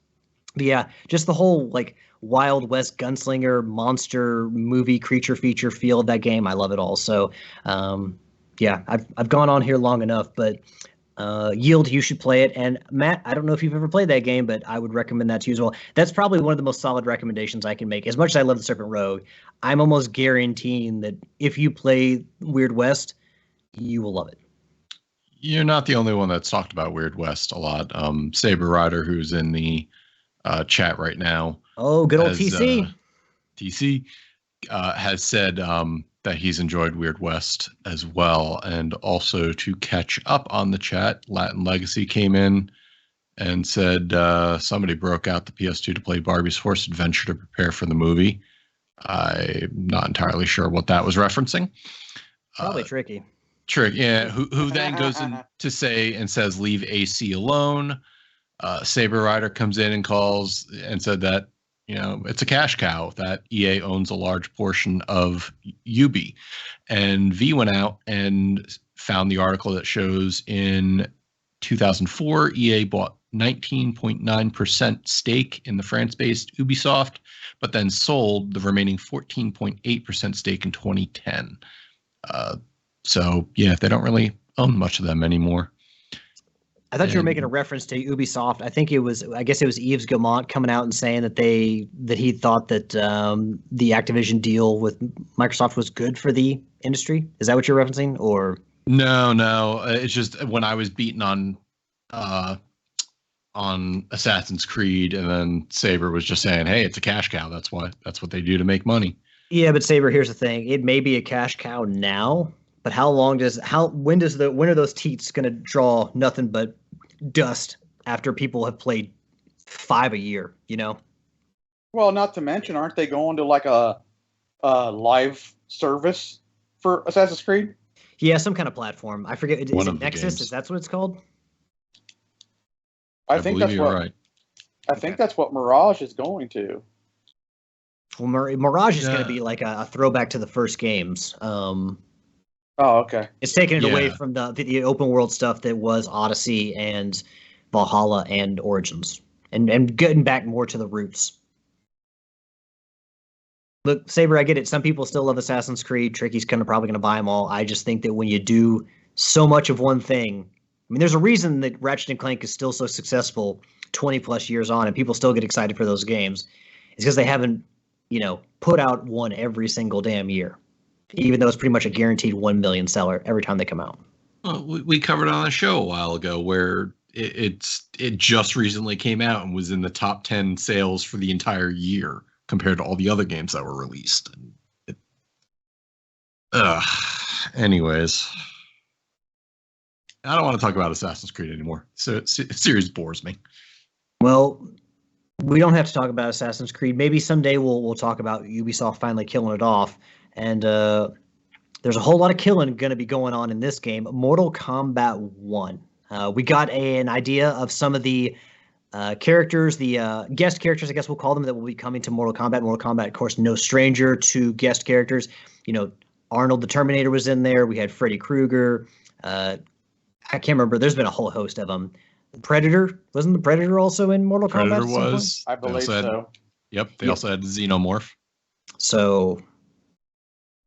But yeah, just the whole like Wild West gunslinger monster movie creature feature feel of that game. I love it all. So yeah, I've gone on here long enough, but Yield, you should play it. And Matt, I don't know if you've ever played that game, but I would recommend that to you as well. That's probably one of the most solid recommendations I can make. As much as I love the Serpent Rogue, I'm almost guaranteeing that if you play Weird West, you will love it. You're not the only one that's talked about Weird West a lot. Saber Rider, who's in the chat right now. Oh, good old TC. TC has said that he's enjoyed Weird West as well. And also to catch up on the chat, Latin Legacy came in and said somebody broke out the PS2 to play Barbie's Horse Adventure to prepare for the movie. I'm not entirely sure what that was referencing. Probably Tricky. Trick, yeah. Who then goes in to say and says, leave AC alone. Saber Rider comes in and calls and said that, it's a cash cow that EA owns a large portion of Ubi. And V went out and found the article that shows in 2004, EA bought 19.9% stake in the France-based Ubisoft, but then sold the remaining 14.8% stake in 2010. So, yeah, they don't really own much of them anymore. I thought you were making a reference to Ubisoft. I guess it was Yves Guillemot coming out and saying that he thought that the Activision deal with Microsoft was good for the industry. Is that what you're referencing, or? No. It's just when I was beaten on Assassin's Creed, and then Saber was just saying, "Hey, it's a cash cow. That's what they do to make money." Yeah, but Saber, here's the thing: it may be a cash cow now, but when are those teats going to draw nothing but dust after people have played 5 a year? Well, not to mention, aren't they going to like a live service for Assassin's Creed? Yeah, some kind of platform. I forget. Is it Nexus? Games. Is that what it's called? I think that's what. Right. I think that's what Mirage is going to. Well, Mirage is going to be like a throwback to the first games. Oh, okay. It's taking it away from the open world stuff that was Odyssey and Valhalla and Origins, and getting back more to the roots. Look, Saber, I get it. Some people still love Assassin's Creed. Tricky's probably going to buy them all. I just think that when you do so much of one thing, I mean, there's a reason that Ratchet & Clank is still so successful 20 plus years on, and people still get excited for those games. It's because they haven't, put out one every single damn year, even though it's pretty much a guaranteed 1 million seller every time they come out. Well, we covered on a show a while ago where it just recently came out and was in the top 10 sales for the entire year compared to all the other games that were released. Anyways, I don't want to talk about Assassin's Creed anymore. So series bores me. Well, we don't have to talk about Assassin's Creed. Maybe someday we'll talk about Ubisoft finally killing it off. And there's a whole lot of killing going to be going on in this game. Mortal Kombat 1. We got an idea of some of the characters, the guest characters, I guess we'll call them, that will be coming to Mortal Kombat. Mortal Kombat, of course, no stranger to guest characters. Arnold the Terminator was in there. We had Freddy Krueger. I can't remember. There's been a whole host of them. Predator. Wasn't the Predator also in Mortal Kombat? Predator was. I believe so. Yep. They also had the Xenomorph. So,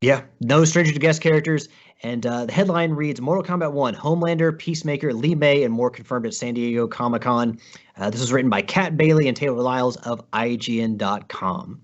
yeah, no stranger to guest characters. And the headline reads, Mortal Kombat 1, Homelander, Peacemaker, Li Mei, and more confirmed at San Diego Comic-Con. This was written by Kat Bailey and Taylor Lyles of IGN.com.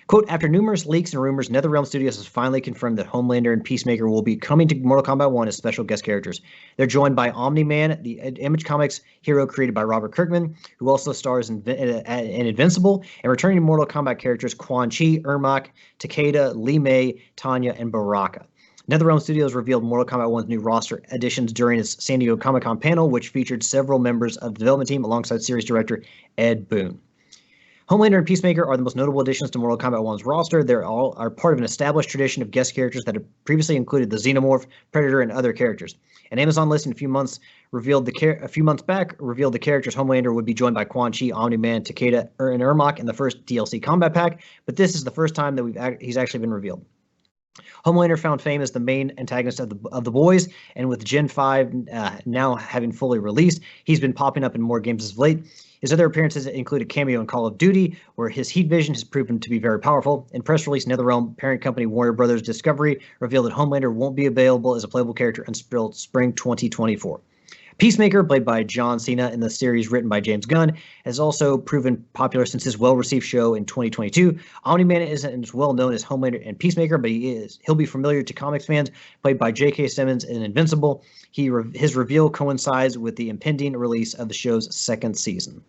Quote, after numerous leaks and rumors, NetherRealm Studios has finally confirmed that Homelander and Peacemaker will be coming to Mortal Kombat 1 as special guest characters. They're joined by Omni-Man, the Image Comics hero created by Robert Kirkman, who also stars in Invincible, and returning Mortal Kombat characters Quan Chi, Ermac, Takeda, Li Mei, Tanya, and Baraka. NetherRealm Studios revealed Mortal Kombat 1's new roster additions during its San Diego Comic-Con panel, which featured several members of the development team alongside series director Ed Boon. Homelander and Peacemaker are the most notable additions to Mortal Kombat 1's roster. They are part of an established tradition of guest characters that have previously included the Xenomorph, Predator, and other characters. An Amazon list a few months back revealed the characters Homelander would be joined by Quan Chi, Omni-Man, Takeda, and Ermac in the first DLC Combat Pack, but this is the first time that he's actually been revealed. Homelander found fame as the main antagonist of the boys, and with Gen 5 now having fully released, he's been popping up in more games as of late. His other appearances include a cameo in Call of Duty, where his heat vision has proven to be very powerful. In press release, NetherRealm parent company Warner Brothers Discovery revealed that Homelander won't be available as a playable character until spring 2024. Peacemaker, played by John Cena in the series written by James Gunn, has also proven popular since his well-received show in 2022. Omni-Man isn't as well known as Homelander and Peacemaker, but he'll be familiar to comics fans, played by J.K. Simmons in Invincible. His reveal coincides with the impending release of the show's second season.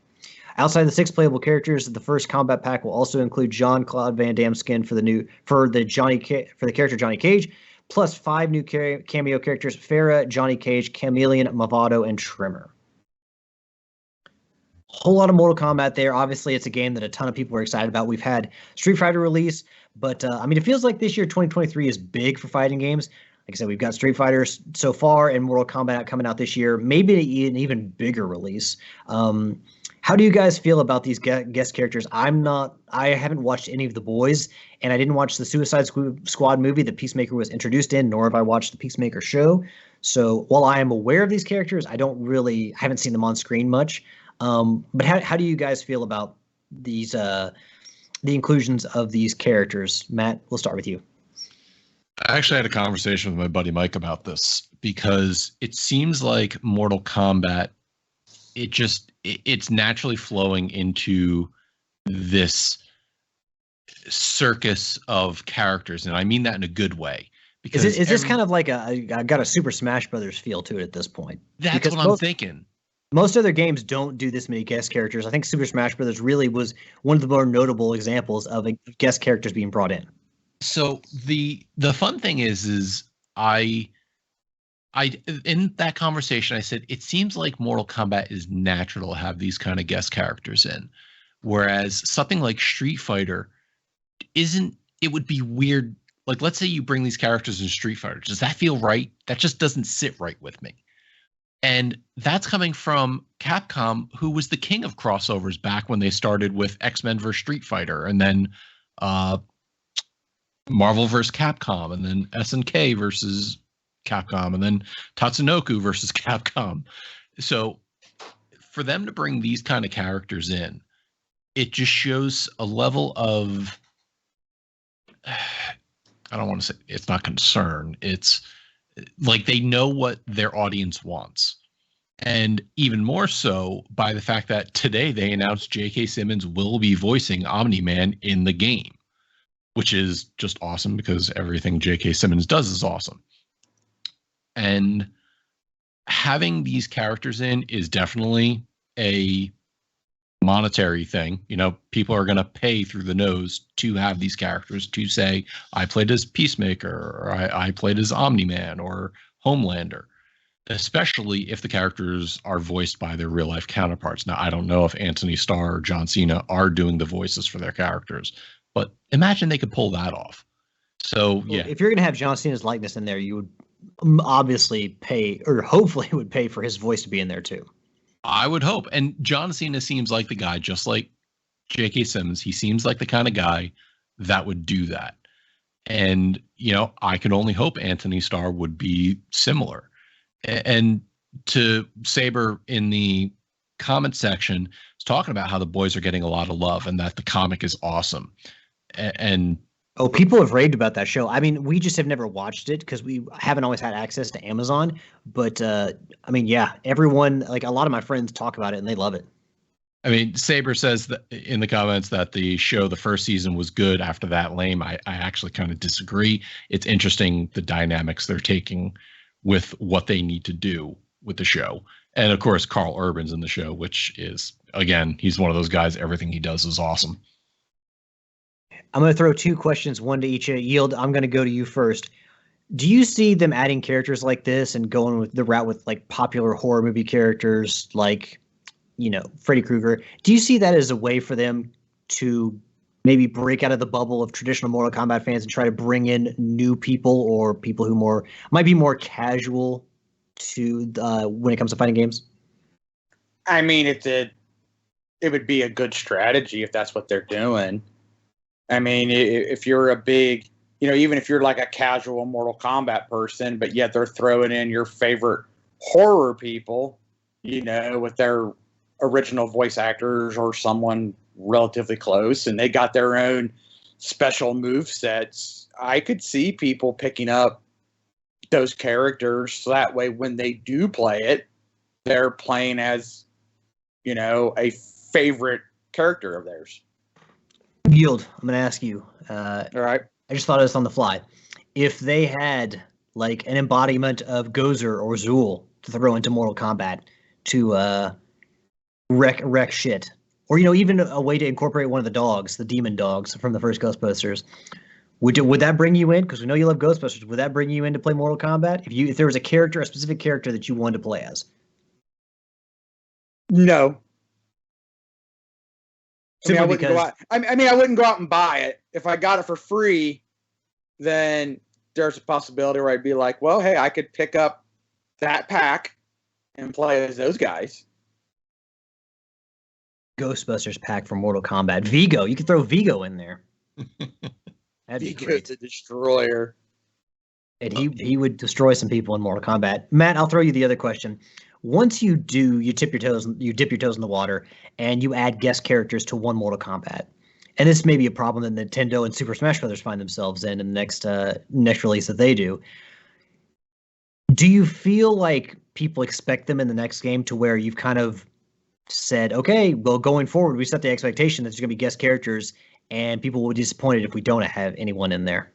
Outside the 6 playable characters, the first combat pack will also include Jean-Claude Van Damme skin for the character Johnny Cage, plus 5 new cameo characters: Farah, Johnny Cage, Chameleon, Movado, and Trimmer. Whole lot of Mortal Kombat there. Obviously, it's a game that a ton of people are excited about. We've had Street Fighter release, but it feels like this year, 2023, is big for fighting games. Like I said, we've got Street Fighter so far and Mortal Kombat coming out this year, maybe an even bigger release. How do you guys feel about these guest characters? I haven't watched any of The Boys, and I didn't watch the Suicide Squad movie that Peacemaker was introduced in, nor have I watched the Peacemaker show. So while I am aware of these characters, I haven't seen them on screen much. But how do you guys feel about these the inclusions of these characters? Matt, we'll start with you. I actually had a conversation with my buddy Mike about this because it seems like Mortal Kombat, it's naturally flowing into this circus of characters, and I mean that in a good way. Because is this kind of like I got a Super Smash Brothers feel to it at this point? That's what I'm thinking. Most other games don't do this many guest characters. I think Super Smash Brothers really was one of the more notable examples of guest characters being brought in. So the fun thing is I in that conversation I said it seems like Mortal Kombat is natural to have these kind of guest characters in, whereas something like Street Fighter isn't. It would be weird. Like, let's say you bring these characters in Street Fighter. Does that feel right? That just doesn't sit right with me. And that's coming from Capcom, who was the king of crossovers back when they started with X-Men vs. Street Fighter, and then Marvel vs. Capcom, and then SNK versus Capcom, and then Tatsunoko versus Capcom. So for them to bring these kind of characters in, it just shows a level of, I don't want to say, it's not concern. It's like they know what their audience wants. And even more so by the fact that today they announced J.K. Simmons will be voicing Omni-Man in the game, which is just awesome because everything J.K. Simmons does is awesome. And having these characters in is definitely a monetary thing. You know, people are going to pay through the nose to have these characters, to say, I played as Peacemaker, or I played as Omni-Man or Homelander, especially if the characters are voiced by their real life counterparts. Now, I don't know if Anthony Starr or John Cena are doing the voices for their characters, but imagine they could pull that off. So, yeah. Well, if you're going to have John Cena's likeness in there, you would obviously pay, or hopefully would pay for his voice to be in there too. I would hope. And John Cena seems like the guy, just like J.K. Simmons. He seems like the kind of guy that would do that. And, you know, I can only hope Anthony Starr would be similar. And to Saber in the comment section is talking about how the boys are getting a lot of love and that the comic is awesome. And oh, people have raved about that show. I mean, we just have never watched it because we haven't always had access to Amazon. But I mean, yeah, everyone, like a lot of my friends talk about it and they love it. I mean, Saber says that in the comments that the show, the first season was good. After that, lame. I actually kind of disagree. It's interesting the dynamics they're taking with what they need to do with the show. And of course, Carl Urban's in the show, which is, again, he's one of those guys. Everything he does is awesome. I'm going to throw two questions, one to each. Yield, I'm going to go to you first. Do you see them adding characters like this and going with the route with like popular horror movie characters like, you know, Freddy Krueger? Do you see that as a way for them to maybe break out of the bubble of traditional Mortal Kombat fans and try to bring in new people or people who might be more casual to when it comes to fighting games? I mean, it would be a good strategy if that's what they're doing. I mean, if you're a big, you know, even if you're like a casual Mortal Kombat person, but yet they're throwing in your favorite horror people, you know, with their original voice actors or someone relatively close, and they got their own special move sets, I could see people picking up those characters so that way when they do play it, they're playing as, you know, a favorite character of theirs. Yield, I'm going to ask you. All right. I just thought of this on the fly. If they had like an embodiment of Gozer or Zool to throw into Mortal Kombat to wreck shit, or, you know, even a way to incorporate one of the dogs, the demon dogs from the first Ghostbusters, would that bring you in? Because we know you love Ghostbusters. Would that bring you in to play Mortal Kombat? If there was a specific character that you wanted to play as? No. I mean, I Simply wouldn't go out and buy it. If I got it for free, then there's a possibility where I'd be like, well, hey, I could pick up that pack and play as those guys. Ghostbusters pack for Mortal Kombat. Vigo, you could throw Vigo in there. That'd be Vigo's great. the destroyer. And he would destroy some people in Mortal Kombat. Matt, I'll throw you the other question. Once you dip your toes in the water, and you add guest characters to one Mortal Kombat. And this may be a problem that Nintendo and Super Smash Bros. Find themselves in the next release that they do. Do you feel like people expect them in the next game to where you've kind of said, okay, well, going forward, we set the expectation that there's going to be guest characters, and people will be disappointed if we don't have anyone in there?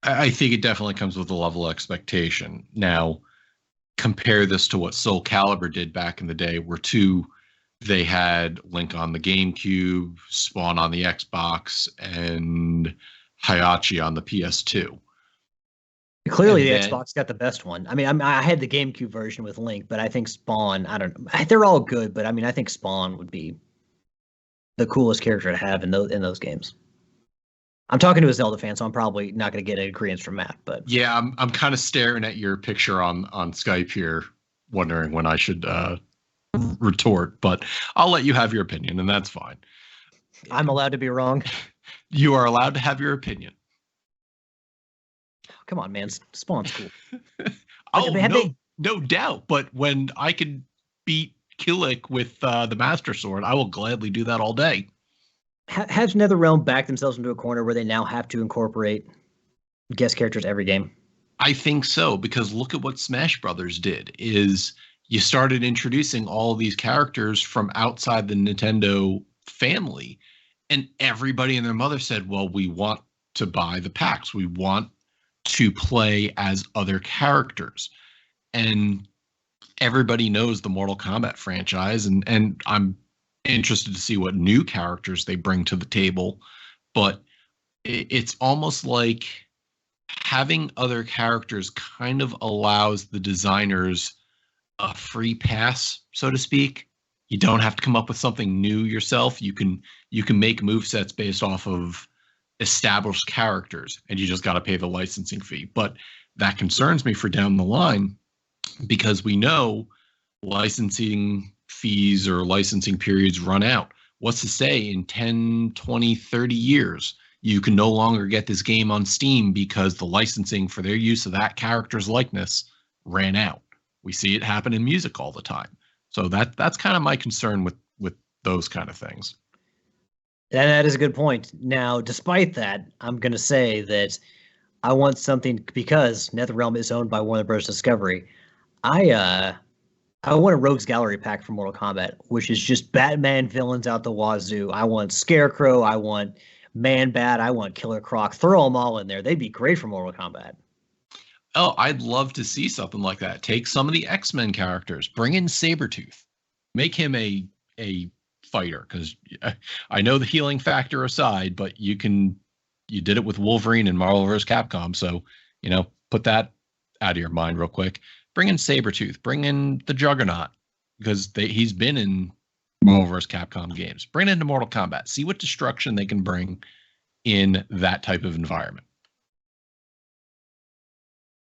I think it definitely comes with a level of expectation. Now, compare this to what Soul Calibur did back in the day, where they had Link on the GameCube, Spawn on the Xbox, and Hayachi on the PS2. Clearly, the Xbox got the best one. I mean, I had the GameCube version with Link, but I think Spawn, I don't know. They're all good, but I mean, I think Spawn would be the coolest character to have in those games. I'm talking to a Zelda fan, so I'm probably not going to get an agreement from Matt. But yeah, I'm kind of staring at your picture on Skype here, wondering when I should retort. But I'll let you have your opinion, and that's fine. I'm allowed to be wrong. You are allowed to have your opinion. Come on, man. Spawn's cool. No doubt. But when I can beat Killick with the Master Sword, I will gladly do that all day. Has NetherRealm backed themselves into a corner where they now have to incorporate guest characters every game? I think so, because look at what Smash Brothers did. Is you started introducing all these characters from outside the Nintendo family, and everybody and their mother said, well, we want to buy the packs. We want to play as other characters. And everybody knows the Mortal Kombat franchise, and I'm interested to see what new characters they bring to the table. But it's almost like having other characters kind of allows the designers a free pass, so to speak. You don't have to come up with something new yourself. You can make movesets based off of established characters, and you just got to pay the licensing fee. But that concerns me for down the line, because we know licensing fees or licensing periods run out. What's to say in 10, 20, 30 years, you can no longer get this game on Steam because the licensing for their use of that character's likeness ran out. We see it happen in music all the time. So that's kind of my concern with those kind of things. And that is a good point. Now, despite that, I'm going to say that I want something, because NetherRealm is owned by Warner Bros. Discovery. I want a Rogues Gallery pack for Mortal Kombat, which is just Batman villains out the wazoo. I want Scarecrow. I want Man-Bat. I want Killer Croc. Throw them all in there. They'd be great for Mortal Kombat. Oh, I'd love to see something like that. Take some of the X-Men characters. Bring in Sabretooth. Make him a fighter, because I know the healing factor aside, but you did it with Wolverine and Marvel vs. Capcom, so put that out of your mind real quick. Bring in Sabretooth. Bring in the Juggernaut, because he's been in Marvel vs. Capcom games. Bring it into Mortal Kombat. See what destruction they can bring in that type of environment.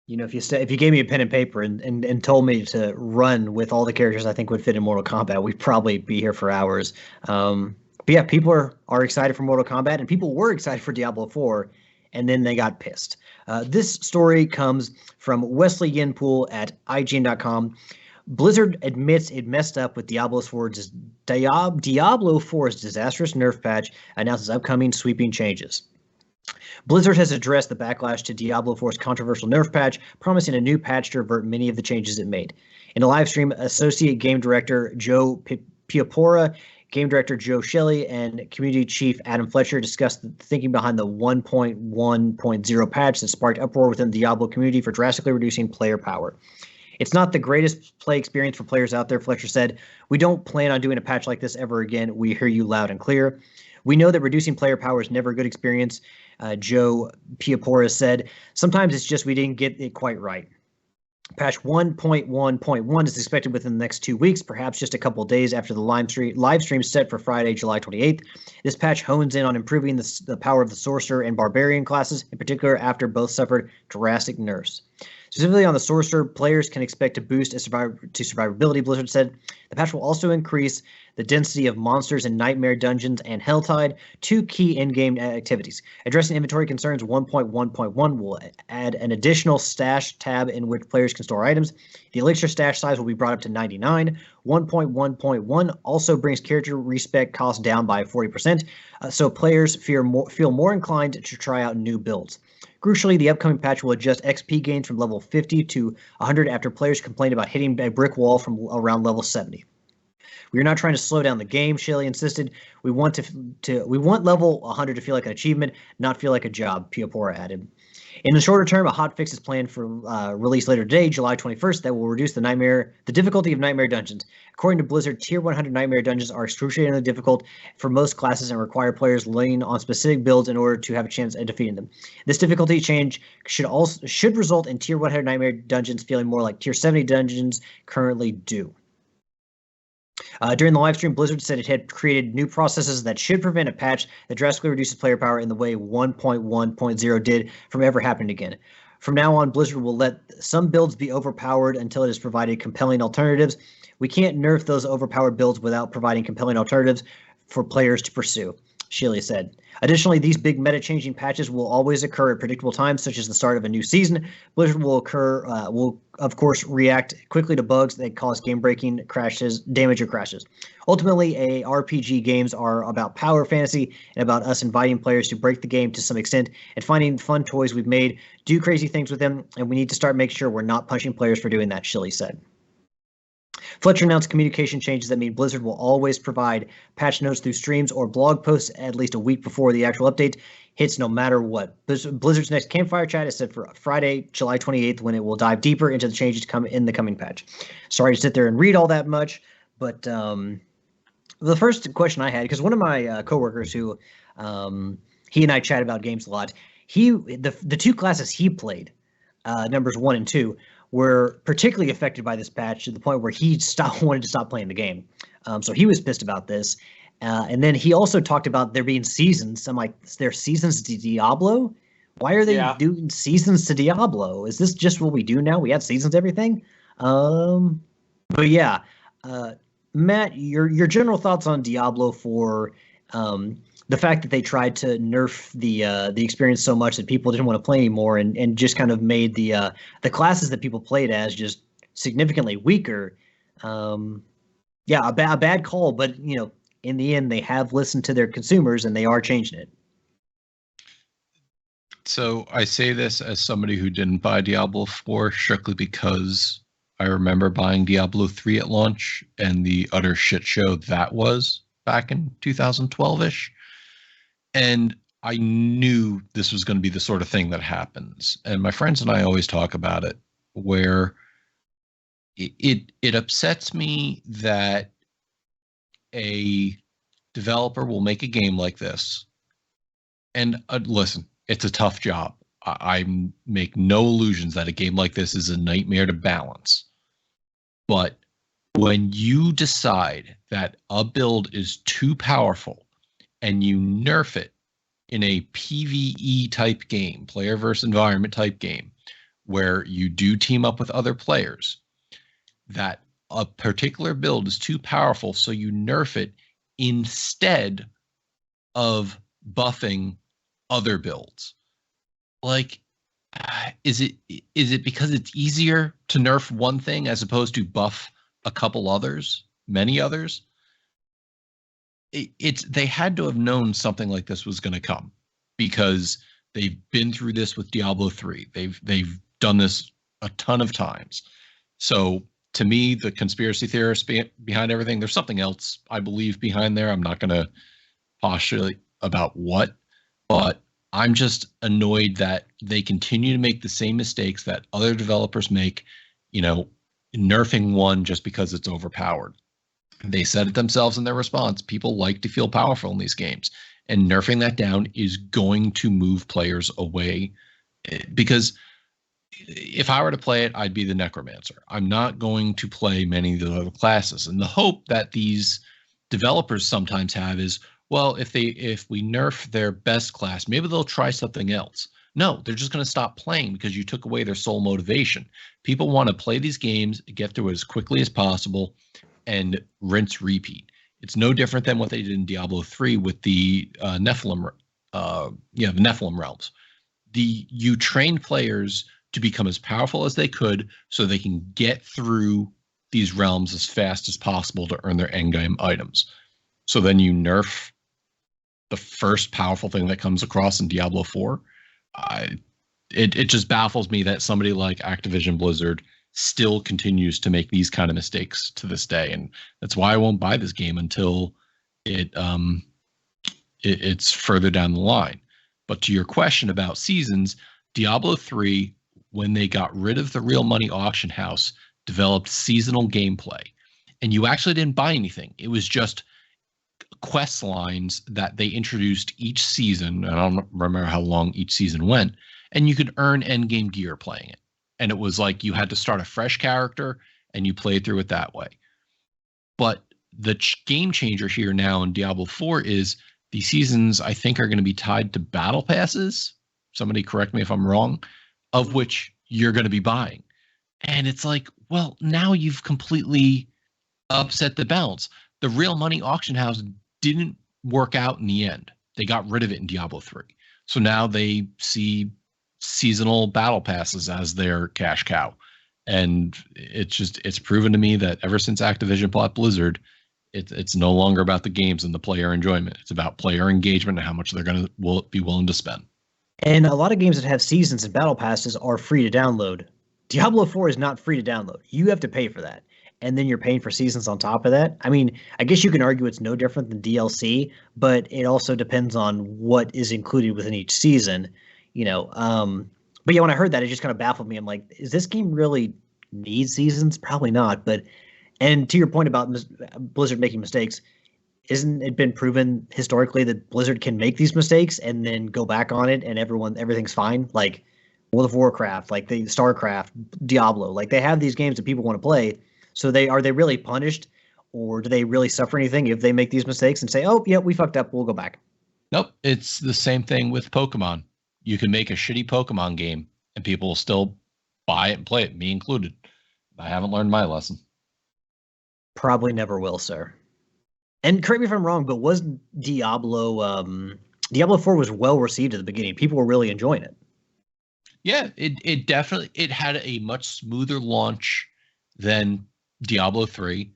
If you gave me a pen and paper and told me to run with all the characters I think would fit in Mortal Kombat, we'd probably be here for hours. But yeah, people are excited for Mortal Kombat, and people were excited for Diablo 4, and then they got pissed. This story comes from Wesley Yenpool at IGN.com. Blizzard admits it messed up with Diablo 4's disastrous nerf patch, announces upcoming sweeping changes. Blizzard has addressed the backlash to Diablo 4's controversial nerf patch, promising a new patch to revert many of the changes it made. In a live stream, Associate Game Director Joe Piapora, Game Director Joe Shelley, and Community Chief Adam Fletcher discussed the thinking behind the 1.1.0 patch that sparked uproar within the Diablo community for drastically reducing player power. It's not the greatest play experience for players out there, Fletcher said. We don't plan on doing a patch like this ever again. We hear you loud and clear. We know that reducing player power is never a good experience. Joe Piapora said, sometimes it's just we didn't get it quite right. Patch 1.1.1 is expected within the next 2 weeks, perhaps just a couple of days after the live stream set for Friday, July 28th. This patch hones in on improving the power of the Sorcerer and Barbarian classes, in particular after both suffered drastic nerfs. Specifically on the Sorcerer, players can expect a boost to survivability, Blizzard said. The patch will also increase the density of monsters in Nightmare Dungeons and Helltide, 2 key in-game activities. Addressing inventory concerns 1.1.1 will add an additional stash tab in which players can store items. The Elixir stash size will be brought up to 99. 1.1.1 also brings character respec costs down by 40%, so players feel more inclined to try out new builds. Crucially, the upcoming patch will adjust XP gains from level 50 to 100 after players complained about hitting a brick wall from around level 70. We are not trying to slow down the game, Shuhei insisted. We want level 100 to feel like an achievement, not feel like a job, Piopora added. In the shorter term, a hotfix is planned for release later today, July 21st, that will reduce the difficulty of Nightmare Dungeons. According to Blizzard, Tier 100 Nightmare Dungeons are excruciatingly difficult for most classes and require players leaning on specific builds in order to have a chance at defeating them. This difficulty change should result in Tier 100 Nightmare Dungeons feeling more like Tier 70 dungeons currently do. During the live stream, Blizzard said it had created new processes that should prevent a patch that drastically reduces player power in the way 1.1.0 did from ever happening again. From now on, Blizzard will let some builds be overpowered until it has provided compelling alternatives. We can't nerf those overpowered builds without providing compelling alternatives for players to pursue, Shuhei said. Additionally, these big meta-changing patches will always occur at predictable times, such as the start of a new season. Blizzard will of course react quickly to bugs that cause game-breaking crashes, damage, or crashes. Ultimately, RPG games are about power fantasy and about us inviting players to break the game to some extent and finding fun toys we've made, do crazy things with them, and we need to start making sure we're not punishing players for doing that, Shuhei said. Fletcher announced communication changes that mean Blizzard will always provide patch notes through streams or blog posts at least a week before the actual update hits, no matter what. Blizzard's next campfire chat is set for Friday, July 28th, when it will dive deeper into the changes to come in the coming patch. Sorry to sit there and read all that much, but the first question I had, because one of my coworkers who he and I chat about games a lot, the two classes he played, numbers 1 and 2, were particularly affected by this patch to the point where he wanted to stop playing the game. So he was pissed about this. And then he also talked about there being seasons. I'm like, there are seasons to Diablo? Why are they doing seasons to Diablo? Is this just what we do now? We have seasons to everything? But yeah, Matt, your general thoughts on Diablo for the fact that they tried to nerf the experience so much that people didn't want to play anymore, and just kind of made the classes that people played as just significantly weaker. A bad call, but in the end, they have listened to their consumers and they are changing it. So I say this as somebody who didn't buy Diablo 4 strictly because I remember buying Diablo 3 at launch and the utter shit show that was back in 2012-ish. And I knew this was going to be the sort of thing that happens. And my friends and I always talk about it, where it upsets me that a developer will make a game like this. And listen, it's a tough job. I make no illusions that a game like this is a nightmare to balance. But when you decide that a build is too powerful and you nerf it in a PvE type game, player versus environment type game, where you do team up with other players, that a particular build is too powerful, so you nerf it instead of buffing other builds. Like, is it because it's easier to nerf one thing as opposed to buff a couple others, many others? They had to have known something like this was going to come, because they've been through this with Diablo 3. They've done this a ton of times. So to me, the conspiracy theorists behind everything, there's something else I believe behind there. I'm not going to postulate about what, but I'm just annoyed that they continue to make the same mistakes that other developers make, nerfing one just because it's overpowered. They said it themselves in their response. People like to feel powerful in these games, and nerfing that down is going to move players away, because if I were to play it, I'd be the necromancer. I'm not going to play many of the other classes. And the hope that these developers sometimes have is, well, if we nerf their best class, maybe they'll try something else. No, they're just going to stop playing because you took away their sole motivation. People want to play these games, get through it as quickly as possible, and rinse repeat. It's no different than what they did in Diablo 3 with the Nephilim, the Nephilim realms. You trained players to become as powerful as they could so they can get through these realms as fast as possible to earn their endgame items. So then you nerf the first powerful thing that comes across in Diablo 4. It just baffles me that somebody like Activision Blizzard still continues to make these kind of mistakes to this day, and that's why I won't buy this game until it's further down the line. But to your question about seasons, Diablo 3, when they got rid of the real money auction house, developed seasonal gameplay, and you actually didn't buy anything. It was just quest lines that they introduced each season. I don't remember how long each season went, and you could earn endgame gear playing it. And it was like you had to start a fresh character and you played through it that way. But the game changer here now in Diablo 4 is the seasons, I think, are going to be tied to battle passes. Somebody correct me if I'm wrong, of which you're going to be buying. And it's like, well, now you've completely upset the balance. The real money auction house didn't work out in the end. They got rid of it in Diablo 3. So now they see seasonal battle passes as their cash cow. And it's proven to me that ever since Activision bought Blizzard, it's no longer about the games and the player enjoyment. It's about player engagement and how much they're will be willing to spend. And a lot of games that have seasons and battle passes are free to download. Diablo 4 is not free to download. You have to pay for that. And then you're paying for seasons on top of that. I mean, I guess you can argue it's no different than DLC, but it also depends on what is included within each season, But yeah, when I heard that, it just kind of baffled me. I'm like, is this game really need seasons? Probably not. And to your point about Blizzard making mistakes, isn't it been proven historically that Blizzard can make these mistakes and then go back on it and everything's fine? Like World of Warcraft, like the StarCraft, Diablo, like they have these games that people want to play. So are they really punished, or do they really suffer anything if they make these mistakes and say, oh, yeah, we fucked up, we'll go back? Nope. It's the same thing with Pokemon. You can make a shitty Pokemon game and people will still buy it and play it, me included. I haven't learned my lesson. Probably never will, sir. And correct me if I'm wrong, but was Diablo 4 was well received at the beginning. People were really enjoying it. Yeah, it definitely had a much smoother launch than Diablo 3,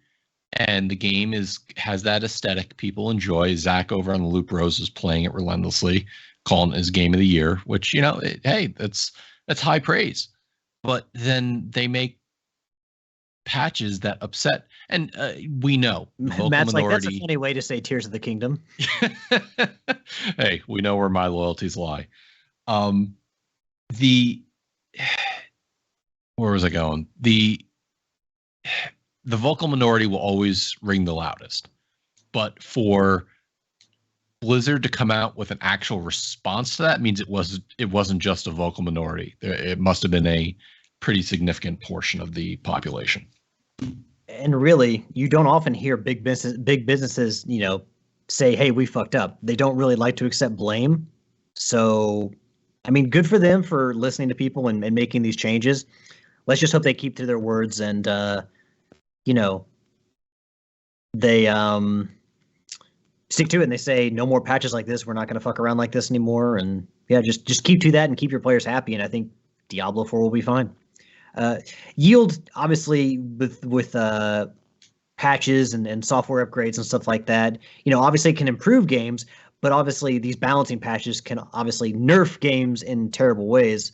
and the game has that aesthetic people enjoy. Zach over on the Loop Rose is playing it relentlessly, calling it his game of the year, which, hey, that's high praise. But then they make patches that upset, and we know Matt's like, that's a funny way to say Tears of the Kingdom. Hey, we know where my loyalties lie. Where was I going? The vocal minority will always ring the loudest, but for Blizzard to come out with an actual response to that means it wasn't just a vocal minority. It must have been a pretty significant portion of the population. And really, you don't often hear big businesses, say, hey, we fucked up. They don't really like to accept blame. So, I mean, good for them for listening to people and making these changes. Let's just hope they keep to their words and, they stick to it and they say, no more patches like this. We're not going to fuck around like this anymore. And yeah, just keep to that and keep your players happy. And I think Diablo 4 will be fine. Yield, obviously, with patches and software upgrades and stuff like that, obviously can improve games, but obviously these balancing patches can obviously nerf games in terrible ways.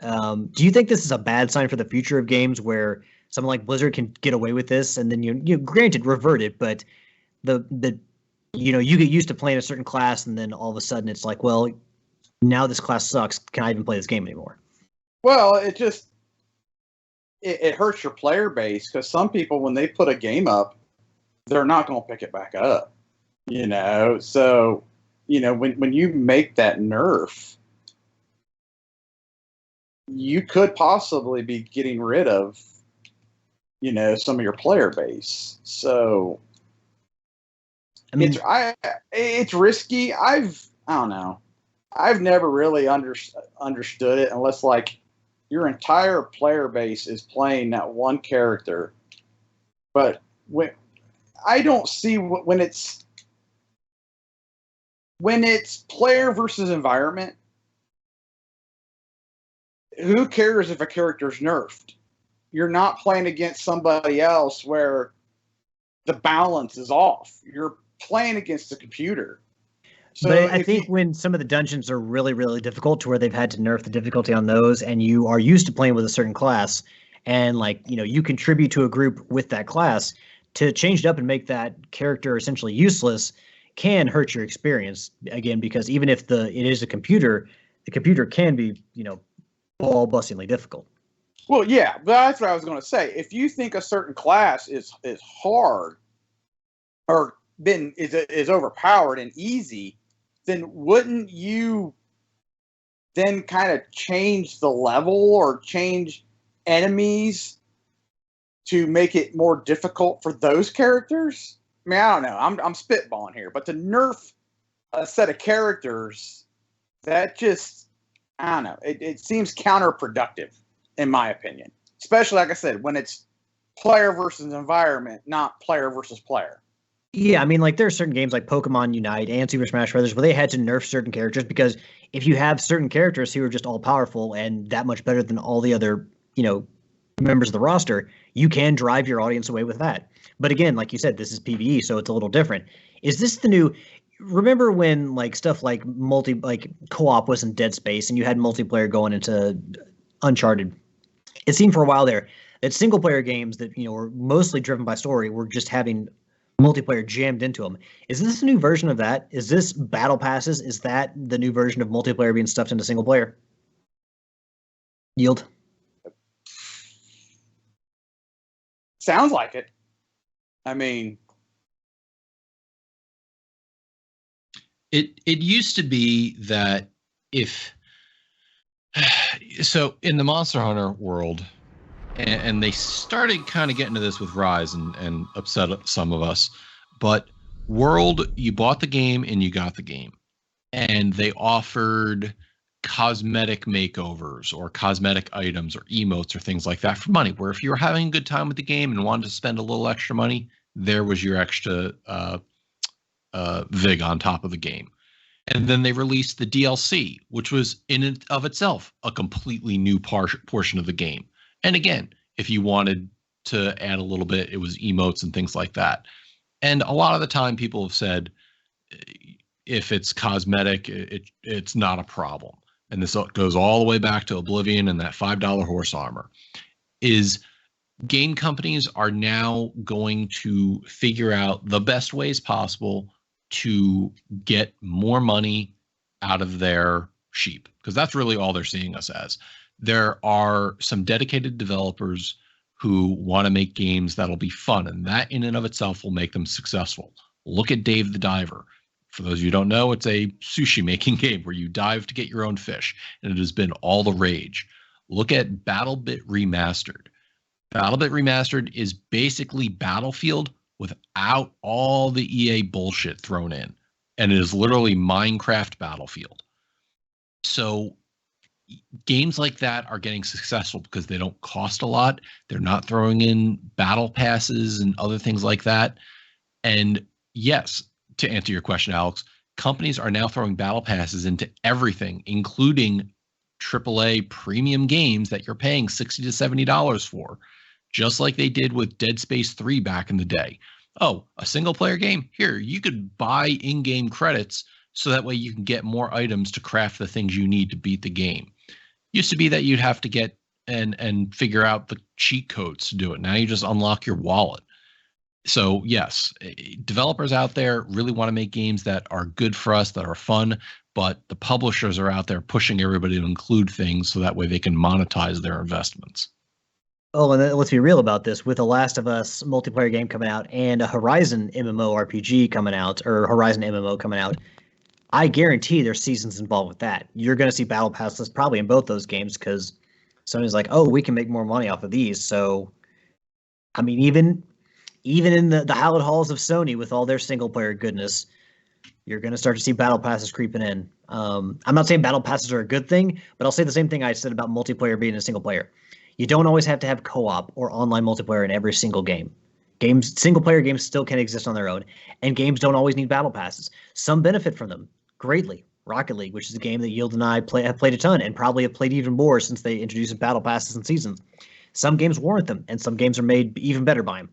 Do you think this is a bad sign for the future of games where someone like Blizzard can get away with this and then you granted revert it, but you get used to playing a certain class and then all of a sudden it's like, well, now this class sucks. Can I even play this game anymore? Well, it hurts your player base because some people, when they put a game up, they're not going to pick it back up. So, when you make that nerf, you could possibly be getting rid of, some of your player base. So, I mean, it's risky. I don't know. I've never really understood it unless like your entire player base is playing that one character. But when I don't see when it's player versus environment, who cares if a character's nerfed? You're not playing against somebody else where the balance is off. You're playing against the computer. So but I think when some of the dungeons are really, really difficult to where they've had to nerf the difficulty on those, and you are used to playing with a certain class, and like, you know, you contribute to a group with that class, to change it up and make that character essentially useless can hurt your experience again, because even if it is a computer, the computer can be, you know, ball bustingly difficult. Well, yeah, but that's what I was going to say. If you think a certain class is hard or is overpowered and easy, then wouldn't you then kind of change the level or change enemies to make it more difficult for those characters? I mean, I don't know. I'm spitballing here, but to nerf a set of characters, that just, I don't know. It seems counterproductive, in my opinion. Especially, like I said, when it's player versus environment, not player versus player. Yeah, I mean, like there are certain games like Pokemon Unite and Super Smash Bros. Where they had to nerf certain characters because if you have certain characters who are just all powerful and that much better than all the other, you know, members of the roster, you can drive your audience away with that. But again, like you said, this is PvE, so it's a little different. Is this the new? Remember when like stuff like co-op was in Dead Space and you had multiplayer going into Uncharted? It seemed for a while there that single player games that, you know, were mostly driven by story were just having multiplayer jammed into them. Is this a new version of that? Is this battle passes? Is that the new version of multiplayer being stuffed into single player? Yield. Sounds like it. I mean, it used to be that so in the Monster Hunter world, and they started kind of getting to this with Rise and upset some of us, but World, you bought the game and you got the game, and they offered cosmetic makeovers or cosmetic items or emotes or things like that for money, where if you were having a good time with the game and wanted to spend a little extra money, there was your extra VIG on top of the game. And then they released the DLC, which was in and of itself a completely new portion of the game. And again, if you wanted to add a little bit, it was emotes and things like that. And a lot of the time people have said, if it's cosmetic, it's not a problem. And this goes all the way back to Oblivion and that $5 horse armor. Is game companies are now going to figure out the best ways possible to get more money out of their sheep, because that's really all they're seeing us as. There are some dedicated developers who want to make games that'll be fun, and that in and of itself will make them successful. Look at Dave the Diver. For those of you who don't know, it's a sushi making game where you dive to get your own fish, and it has been all the rage. Look at BattleBit Remastered. BattleBit Remastered is basically Battlefield without all the EA bullshit thrown in, and it is literally Minecraft Battlefield. So games like that are getting successful because they don't cost a lot. They're not throwing in battle passes and other things like that. And yes, to answer your question, Alex, companies are now throwing battle passes into everything, including AAA premium games that you're paying $60 to $70 for, just like they did with Dead Space 3 back in the day. Oh, a single player game? Here, you could buy in-game credits so that way you can get more items to craft the things you need to beat the game. Used to be that you'd have to get and figure out the cheat codes to do it. Now you just unlock your wallet. So yes, developers out there really want to make games that are good for us, that are fun, but the publishers are out there pushing everybody to include things so that way they can monetize their investments. Oh, and then let's be real about this. With a Last of Us multiplayer game coming out and a Horizon MMORPG coming out, or Horizon MMO coming out, I guarantee there's seasons involved with that. You're going to see battle passes probably in both those games because Sony's like, oh, we can make more money off of these. So, I mean, even in the hallowed halls of Sony with all their single player goodness, you're going to start to see battle passes creeping in. I'm not saying battle passes are a good thing, but I'll say the same thing I said about multiplayer being a single player. You don't always have to have co-op or online multiplayer in every single game. Single player games still can exist on their own, and games don't always need battle passes. Some benefit from them greatly. Rocket League, which is a game that Yield and I have played a ton, and probably have played even more since they introduced battle passes and seasons. Some games warrant them, and some games are made even better by them,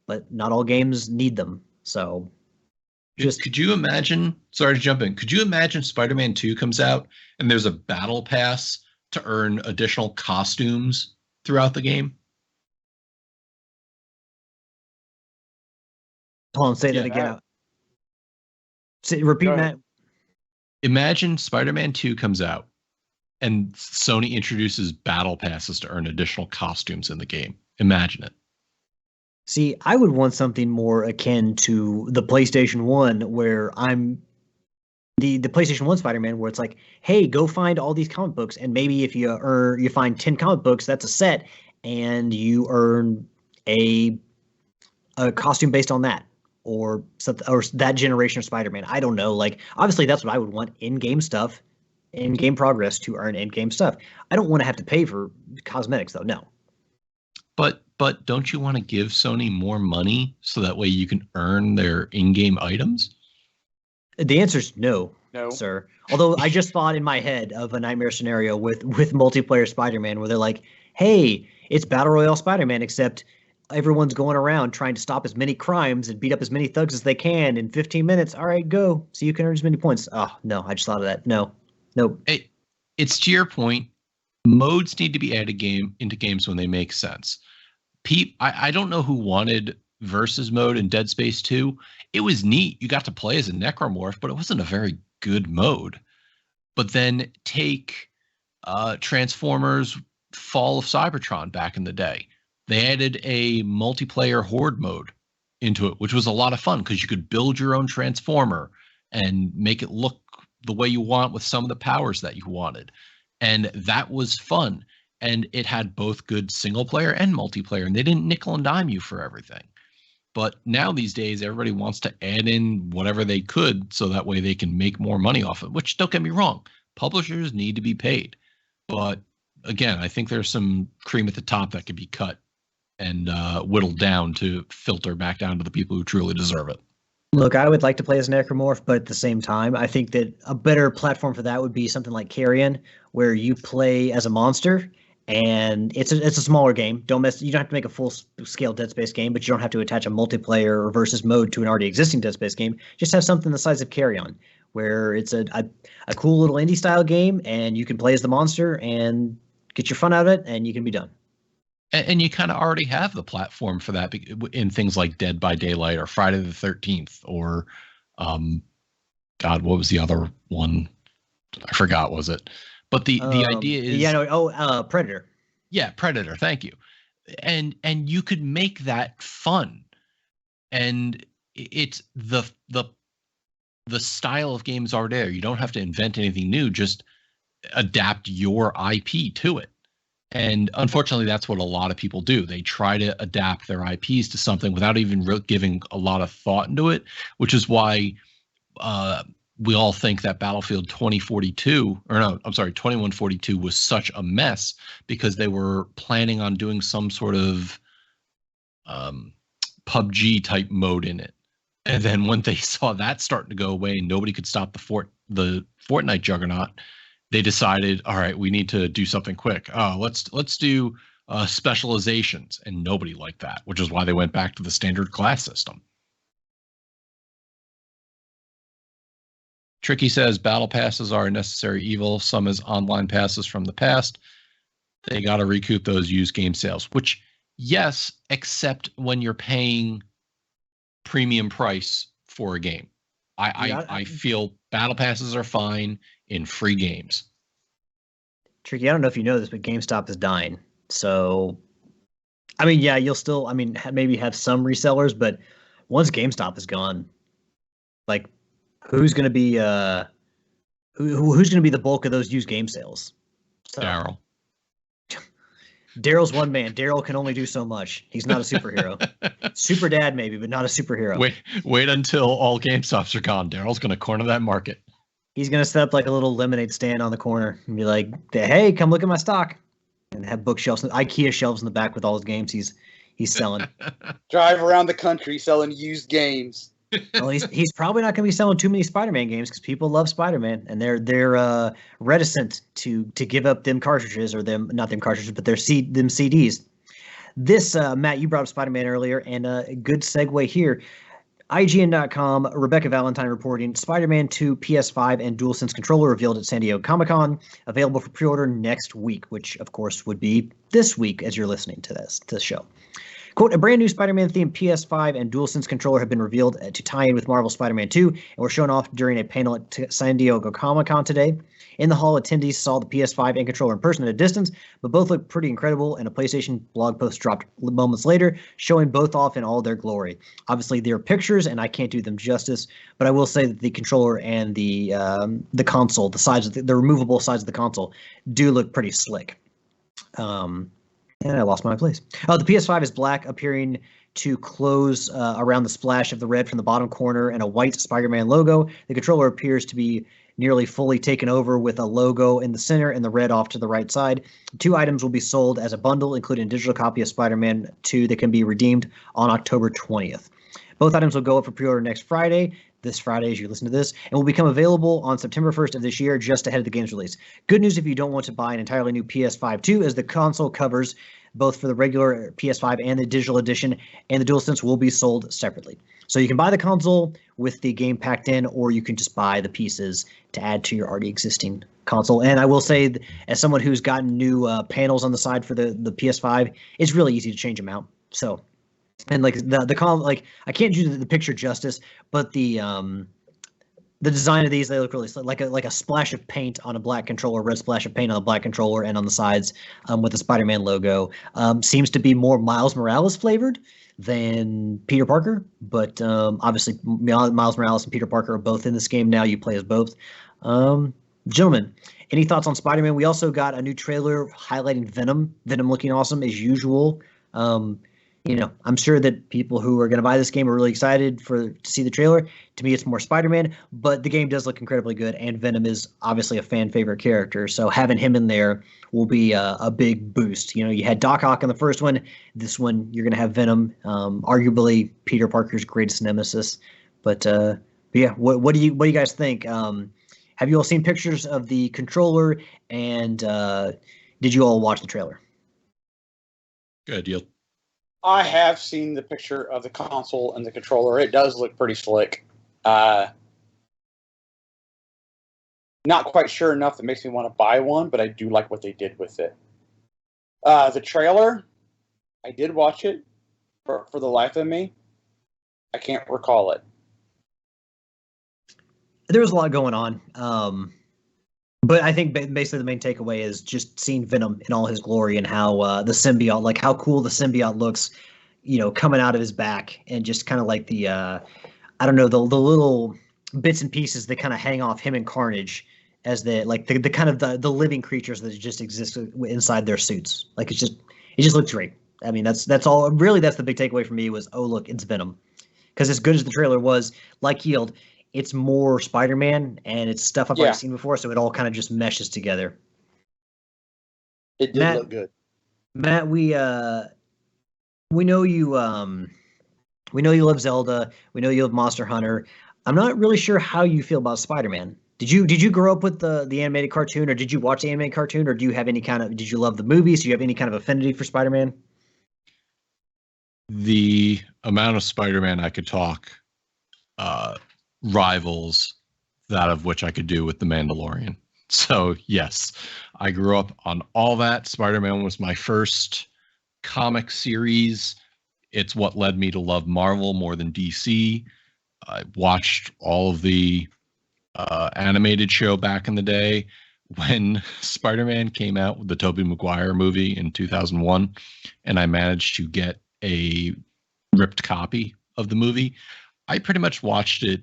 but not all games need them. So, could you imagine? Sorry to jump in. Could you imagine Spider-Man 2 comes out and there's a battle pass to earn additional costumes throughout the game? Hold on, say that again. Repeat that. Imagine Spider-Man 2 comes out and Sony introduces battle passes to earn additional costumes in the game. Imagine it. See, I would want something more akin to the PlayStation 1, where I'm the PlayStation 1 Spider-Man, where it's like, hey, go find all these comic books, and maybe if you find 10 comic books, that's a set, and you earn a costume based on that. Or something, or that generation of Spider-Man. I don't know. Like, obviously, that's what I would want: in-game stuff, in-game progress to earn in-game stuff. I don't want to have to pay for cosmetics, though. No. But don't you want to give Sony more money so that way you can earn their in-game items? The answer is no, sir. Although I just thought in my head of a nightmare scenario with multiplayer Spider-Man, where they're like, "Hey, it's Battle Royale Spider-Man, except." Everyone's going around trying to stop as many crimes and beat up as many thugs as they can in 15 minutes. All right, go. So you can earn as many points. Oh, no, I just thought of that. No. It's to your point. Modes need to be added into games when they make sense. I don't know who wanted versus mode in Dead Space 2. It was neat. You got to play as a necromorph, but it wasn't a very good mode. But then take Transformers Fall of Cybertron back in the day. They added a multiplayer horde mode into it, which was a lot of fun because you could build your own transformer and make it look the way you want with some of the powers that you wanted. And that was fun. And it had both good single player and multiplayer, and they didn't nickel and dime you for everything. But now these days, everybody wants to add in whatever they could so that way they can make more money off it, which, don't get me wrong, publishers need to be paid. But again, I think there's some cream at the top that could be cut and whittled down to filter back down to the people who truly deserve it. Look, I would like to play as necromorph, but at the same time, I think that a better platform for that would be something like Carrion, where you play as a monster, and it's a smaller game. You don't have to make a full-scale Dead Space game, but you don't have to attach a multiplayer or versus mode to an already existing Dead Space game. Just have something the size of Carrion, where it's a cool little indie-style game, and you can play as the monster and get your fun out of it, and you can be done. And you kind of already have the platform for that in things like Dead by Daylight or Friday the 13th or, God, what was the other one? I forgot, was it? But the idea is... Predator. Yeah, Predator, thank you. And you could make that fun. And it's the style of games are there. You don't have to invent anything new, just adapt your IP to it. And unfortunately, that's what a lot of people do. They try to adapt their IPs to something without even giving a lot of thought into it, which is why we all think that Battlefield 2142 was such a mess, because they were planning on doing some sort of PUBG type mode in it. And then when they saw that starting to go away and nobody could stop the Fortnite juggernaut, they decided, all right, we need to do something quick. Let's do specializations, and nobody liked that, which is why they went back to the standard class system. Tricky says battle passes are a necessary evil. Some as online passes from the past. They got to recoup those used game sales, which, yes, except when you're paying premium price for a game. I feel battle passes are fine in free games. Tricky, I don't know if you know this, but GameStop is dying. So, I mean, yeah, you'll still, maybe have some resellers, but once GameStop is gone, like, who's going to be who's going to be the bulk of those used game sales? So, Daryl. Daryl's one man. Daryl can only do so much. He's not a superhero. Super dad maybe, but not a superhero. Wait until all GameStops are gone. Daryl's going to corner that market. He's going to set up like a little lemonade stand on the corner and be like, hey, come look at my stock. And have bookshelves, IKEA shelves in the back with all his games he's selling. Drive around the country selling used games. Well, he's probably not going to be selling too many Spider-Man games because people love Spider-Man and they're reticent to give up them cartridges or not them cartridges, but them CDs. This Matt, you brought up Spider-Man earlier, and a good segue here. IGN.com, Rebecca Valentine reporting Spider-Man 2 PS5 and DualSense controller revealed at San Diego Comic-Con, available for pre-order next week, which of course would be this week as you're listening to this show. Quote, a brand new Spider-Man themed PS5 and DualSense controller have been revealed to tie in with Marvel Spider-Man 2 and were shown off during a panel at San Diego Comic-Con today. In the hall, attendees saw the PS5 and controller in person at a distance, but both looked pretty incredible, and a PlayStation blog post dropped moments later, showing both off in all their glory. Obviously, there are pictures, and I can't do them justice, but I will say that the controller and the console, the sides of the removable sides of the console, do look pretty slick. And I lost my place. Oh, the PS5 is black, appearing to close around the splash of the red from the bottom corner and a white Spider-Man logo. The controller appears to be nearly fully taken over with a logo in the center and the red off to the right side. 2 items will be sold as a bundle, including a digital copy of Spider-Man 2 that can be redeemed on October 20th. Both items will go up for pre-order next Friday, this Friday as you listen to this, and will become available on September 1st of this year, just ahead of the game's release. Good news if you don't want to buy an entirely new PS5 too, as the console covers both for the regular PS5 and the digital edition, and the DualSense will be sold separately. So you can buy the console with the game packed in, or you can just buy the pieces to add to your already existing console. And I will say, as someone who's gotten new panels on the side for the PS5, it's really easy to change them out. So, and like like I can't do the picture justice, but the design of these, they look really like a splash of paint on a black controller, red splash of paint on the black controller, and on the sides with the Spider-Man logo. Seems to be more Miles Morales flavored than Peter Parker, but obviously Miles Morales and Peter Parker are both in this game now. You play as both. Gentlemen, any thoughts on Spider-Man? We also got a new trailer highlighting Venom. Venom looking awesome as usual. I'm sure that people who are going to buy this game are really excited to see the trailer. To me, it's more Spider-Man, but the game does look incredibly good, and Venom is obviously a fan favorite character. So having him in there will be a big boost. You had Doc Ock in the first one. This one, you're going to have Venom, arguably Peter Parker's greatest nemesis. But yeah, what do you guys think? Have you all seen pictures of the controller, and did you all watch the trailer? Good deal. I have seen the picture of the console and the controller. It does look pretty slick. Not quite sure enough that makes me want to buy one, but I do like what they did with it. The trailer, I did watch it. For the life of me, I can't recall it. There was a lot going on. But I think basically the main takeaway is just seeing Venom in all his glory and how the symbiote, like how cool the symbiote looks, coming out of his back, and just kind of like the the little bits and pieces that kind of hang off him and Carnage as the kind of the living creatures that just exist inside their suits. Like it just looks great. I mean, that's all. Really, that's the big takeaway for me was, oh look, it's Venom. Because as good as the trailer was, like Yield, it's more Spider-Man, and it's stuff I've already seen before, so it all kind of just meshes together. It did look good. Matt, we know you love Zelda. We know you love Monster Hunter. I'm not really sure how you feel about Spider-Man. Did you grow up with the animated cartoon, or did you watch the animated cartoon, or did you love the movies? Do you have any kind of affinity for Spider-Man? The amount of Spider-Man I could talk rivals that of which I could do with The Mandalorian. So yes, I grew up on all that. Spider-Man was my first comic series. It's what led me to love Marvel more than DC. I watched all of the animated show back in the day when Spider-Man came out with the Tobey Maguire movie in 2001, and I managed to get a ripped copy of the movie. I pretty much watched it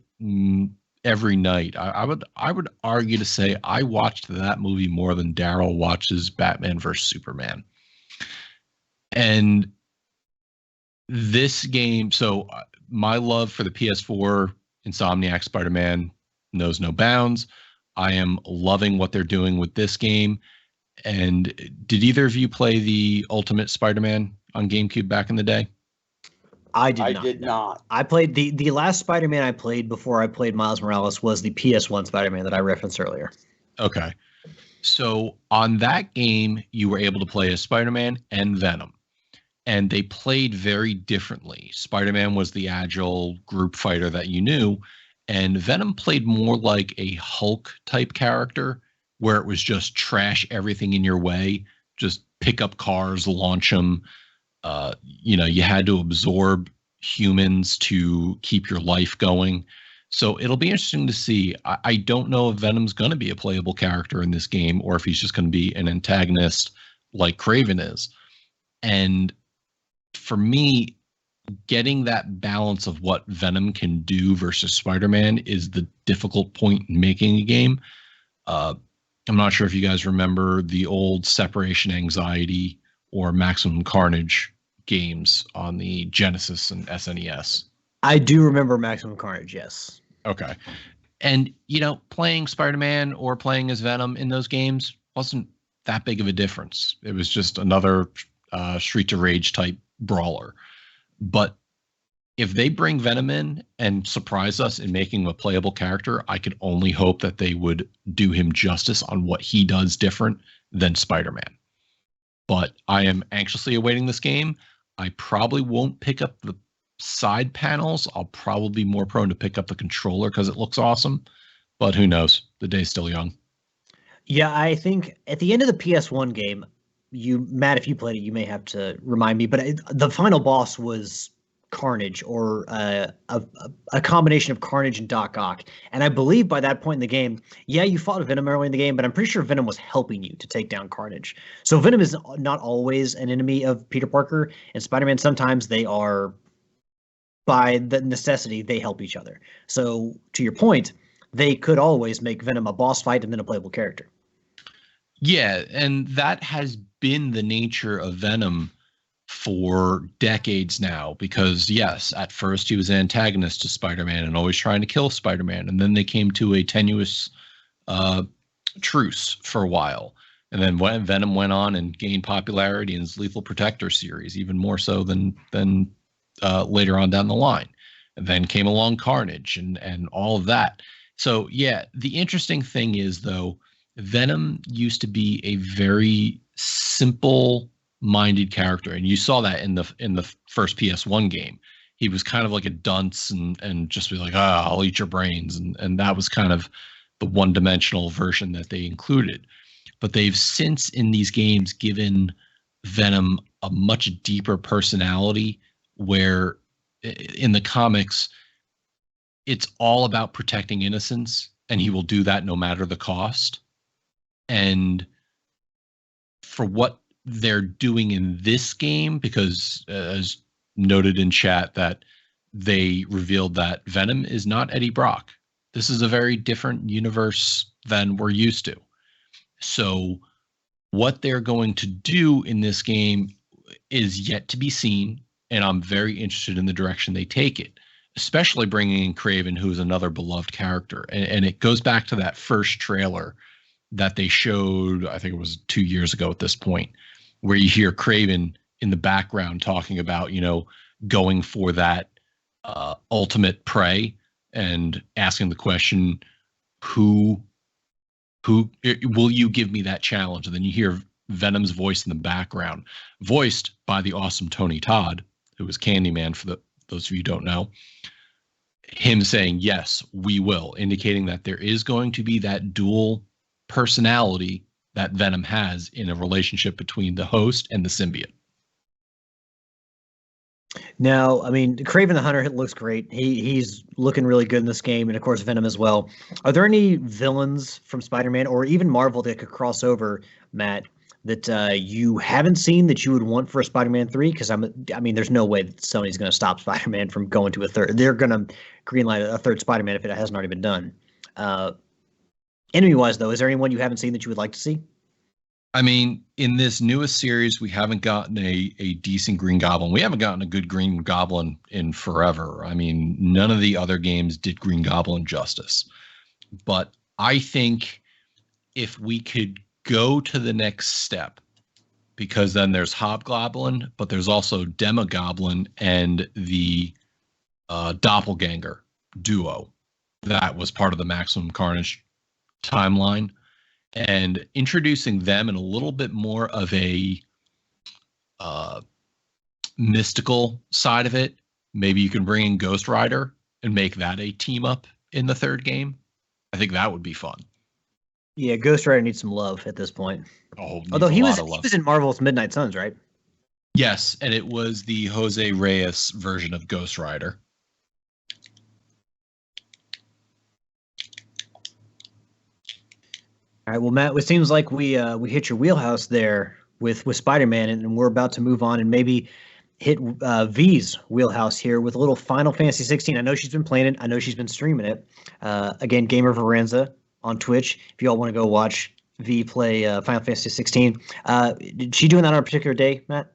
every night. I would argue to say I watched that movie more than Daryl watches Batman vs Superman. And this game, so my love for the PS4 Insomniac Spider-Man knows no bounds. I am loving what they're doing with this game. And did either of you play the Ultimate Spider-Man on GameCube back in the day? I did not. I played the last Spider-Man I played before I played Miles Morales was the PS1 Spider-Man that I referenced earlier. Okay. So on that game, you were able to play as Spider-Man and Venom. And they played very differently. Spider-Man was the agile group fighter that you knew, and Venom played more like a Hulk type character, where it was just trash everything in your way, just pick up cars, launch them. You had to absorb humans to keep your life going. So it'll be interesting to see. I don't know if Venom's going to be a playable character in this game, or if he's just going to be an antagonist like Kraven is. And for me, getting that balance of what Venom can do versus Spider-Man is the difficult point in making a game. I'm not sure if you guys remember the old Separation Anxiety or Maximum Carnage games on the Genesis and SNES. I do remember Maximum Carnage, yes. Okay. And, playing Spider-Man or playing as Venom in those games wasn't that big of a difference. It was just another Streets of Rage type brawler. But if they bring Venom in and surprise us in making him a playable character, I could only hope that they would do him justice on what he does different than Spider-Man. But I am anxiously awaiting this game. I probably won't pick up the side panels. I'll probably be more prone to pick up the controller because it looks awesome. But who knows? The day's still young. Yeah, I think at the end of the PS1 game, Matt, if you played it, you may have to remind me, but the final boss was Carnage, or a combination of Carnage and Doc Ock. And I believe by that point in the game, you fought Venom early in the game, but I'm pretty sure Venom was helping you to take down Carnage. So Venom is not always an enemy of Peter Parker, and Spider-Man, sometimes they are, by the necessity, they help each other. So to your point, they could always make Venom a boss fight and then a playable character. Yeah, and that has been the nature of Venom for decades now, because yes, at first he was an antagonist to Spider-Man and always trying to kill Spider-Man, and then they came to a tenuous truce for a while. And then when Venom went on and gained popularity in his Lethal Protector series, even more so than later on down the line. And then came along Carnage and all of that. So yeah, the interesting thing is, though, Venom used to be a very simple-minded character, and you saw that in the first PS1 game. He was kind of like a dunce and just be like, I'll eat your brains, and that was kind of the one-dimensional version that they included. But they've since in these games given Venom a much deeper personality, where in the comics it's all about protecting innocence, and he will do that no matter the cost. And for what they're doing in this game, because as noted in chat, that they revealed that Venom is not Eddie Brock. This is a very different universe than we're used to. So what they're going to do in this game is yet to be seen, and I'm very interested in the direction they take it, especially bringing in Kraven, who is another beloved character. And it goes back to that first trailer that they showed, I think it was 2 years ago at this point, where you hear Kraven in the background talking about, going for that ultimate prey and asking the question, who will you give me that challenge? And then you hear Venom's voice in the background, voiced by the awesome Tony Todd, who was Candyman, for those of you who don't know. Him saying, yes, we will, indicating that there is going to be that dual personality that Venom has in a relationship between the host and the symbiote. Now, I mean, Kraven the Hunter looks great. He's looking really good in this game, and of course Venom as well. Are there any villains from Spider-Man or even Marvel that could cross over, Matt, that you haven't seen that you would want for a Spider-Man 3? Because I mean, there's no way that Sony's going to stop Spider-Man from going to a third. They're going to greenlight a third Spider-Man if it hasn't already been done. Enemy-wise, though, is there anyone you haven't seen that you would like to see? I mean, in this newest series, we haven't gotten a decent Green Goblin. We haven't gotten a good Green Goblin in forever. I mean, none of the other games did Green Goblin justice. But I think if we could go to the next step, because then there's Hobgoblin, but there's also Demogoblin and the Doppelganger duo that was part of the Maximum Carnage timeline, and introducing them in a little bit more of a mystical side of it. Maybe you can bring in Ghost Rider and make that a team up in the third game. I think that would be fun. Yeah, Ghost Rider needs some love at this point. Oh, although he was in Marvel's Midnight Suns, right? Yes, and it was the Jose Reyes version of Ghost Rider. All right, well, Matt, it seems like we hit your wheelhouse there with Spider-Man, and we're about to move on and maybe hit V's wheelhouse here with a little Final Fantasy 16. I know she's been playing it. I know she's been streaming it. Again, Gamer Varenza on Twitch. If you all want to go watch V play Final Fantasy 16. Did she doing that on a particular day, Matt?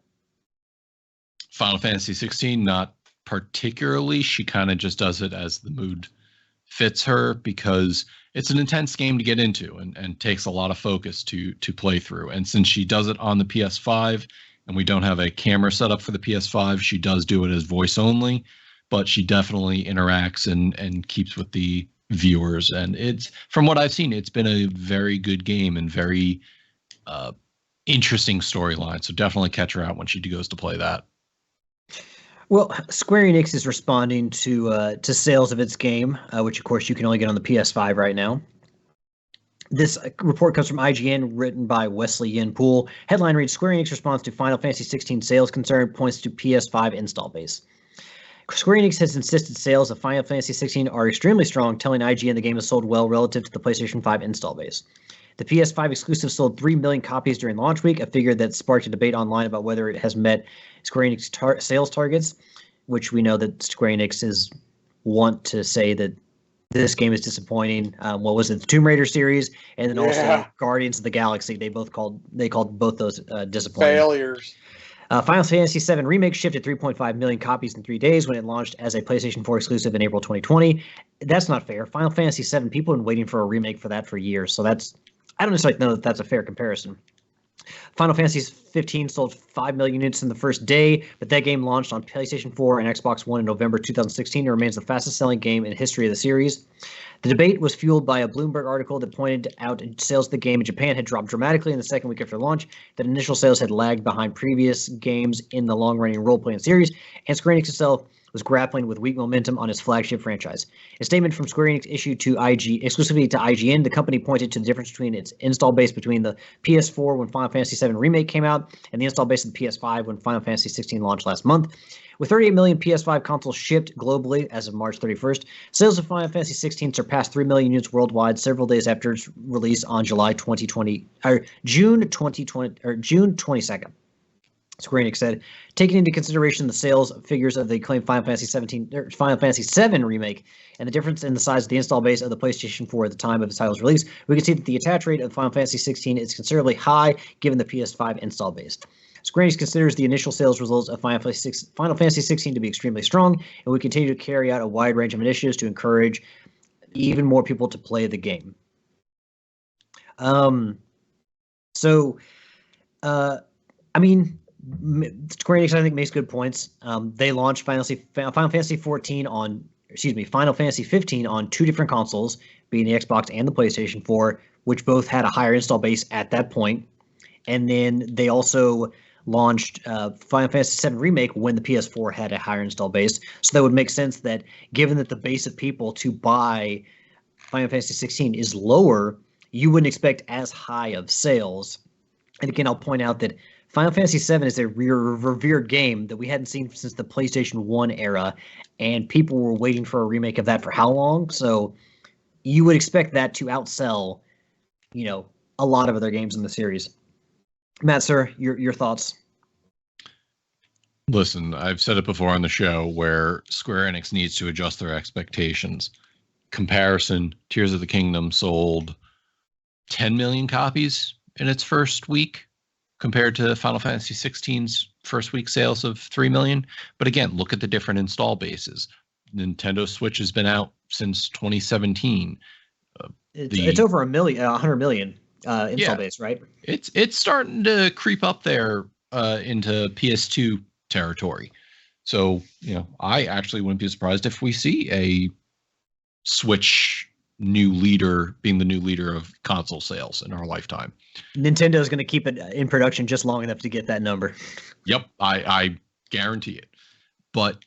Final Fantasy 16, not particularly. She kind of just does it as the mood fits her, because it's an intense game to get into and takes a lot of focus to play through. And since she does it on the PS5 and we don't have a camera set up for the PS5, she does do it as voice only, but she definitely interacts and keeps with the viewers. And it's, from what I've seen, it's been a very good game and very interesting storyline. So definitely catch her out when she goes to play that. Well, Square Enix is responding to sales of its game, which of course you can only get on the PS5 right now. This report comes from IGN, written by Wesley Yin Poole. Headline reads: Square Enix response to Final Fantasy 16 sales concern points to PS5 install base. Square Enix has insisted sales of Final Fantasy 16 are extremely strong, telling IGN the game has sold well relative to the PlayStation 5 install base. The PS5 exclusive sold 3 million copies during launch week, a figure that sparked a debate online about whether it has met Square Enix sales targets, which we know that Square Enix is want to say that this game is disappointing. What was it, the Tomb Raider series, and then also Guardians of the Galaxy? They called both those disappointing failures. Final Fantasy VII Remake shipped at 3.5 million copies in 3 days when it launched as a PlayStation 4 exclusive in April 2020. That's not fair. Final Fantasy VII, people have been waiting for a remake for that for years, so I don't necessarily know that that's a fair comparison. Final Fantasy 15 sold 5 million units in the first day, but that game launched on PlayStation 4 and Xbox One in November 2016 and remains the fastest-selling game in history of the series. The debate was fueled by a Bloomberg article that pointed out sales of the game in Japan had dropped dramatically in the second week after launch, that initial sales had lagged behind previous games in the long-running role-playing series, and Square Enix itself was grappling with weak momentum on its flagship franchise. A statement from Square Enix issued to exclusively to IGN, the company pointed to the difference between its install base between the PS4 when Final Fantasy VII Remake came out and the install base of the PS5 when Final Fantasy 16 launched last month. With 38 million PS5 consoles shipped globally as of March 31st, sales of Final Fantasy 16 surpassed 3 million units worldwide several days after its release on June 22nd. Square Enix said, taking into consideration the sales figures of the acclaimed Final Fantasy VII Remake and the difference in the size of the install base of the PlayStation 4 at the time of its title's release, we can see that the attach rate of Final Fantasy 16 is considerably high given the PS5 install base. Square Enix considers the initial sales results of Final Fantasy 16 to be extremely strong, and we continue to carry out a wide range of initiatives to encourage even more people to play the game. Square Enix, I think, makes good points. They launched Final Fantasy 15 on 2 different consoles, being the Xbox and the PlayStation 4, which both had a higher install base at that point. And then they also launched Final Fantasy VII Remake when the PS4 had a higher install base. So that would make sense that given that the base of people to buy Final Fantasy 16 is lower, you wouldn't expect as high of sales. And again, I'll point out that Final Fantasy VII is a revered game that we hadn't seen since the PlayStation 1 era, and people were waiting for a remake of that for how long? So you would expect that to outsell, a lot of other games in the series. Matt, sir, your thoughts? Listen, I've said it before on the show where Square Enix needs to adjust their expectations. Comparison, Tears of the Kingdom sold 10 million copies in its first week compared to Final Fantasy 16's first week sales of 3 million. But again, look at the different install bases. Nintendo Switch has been out since 2017. It's over 100 million install base, right? It's starting to creep up there into PS2 territory. So, I actually wouldn't be surprised if we see a Switch being the new leader of console sales in our lifetime. Nintendo's going to keep it in production just long enough to get that number. Yep, I guarantee it. But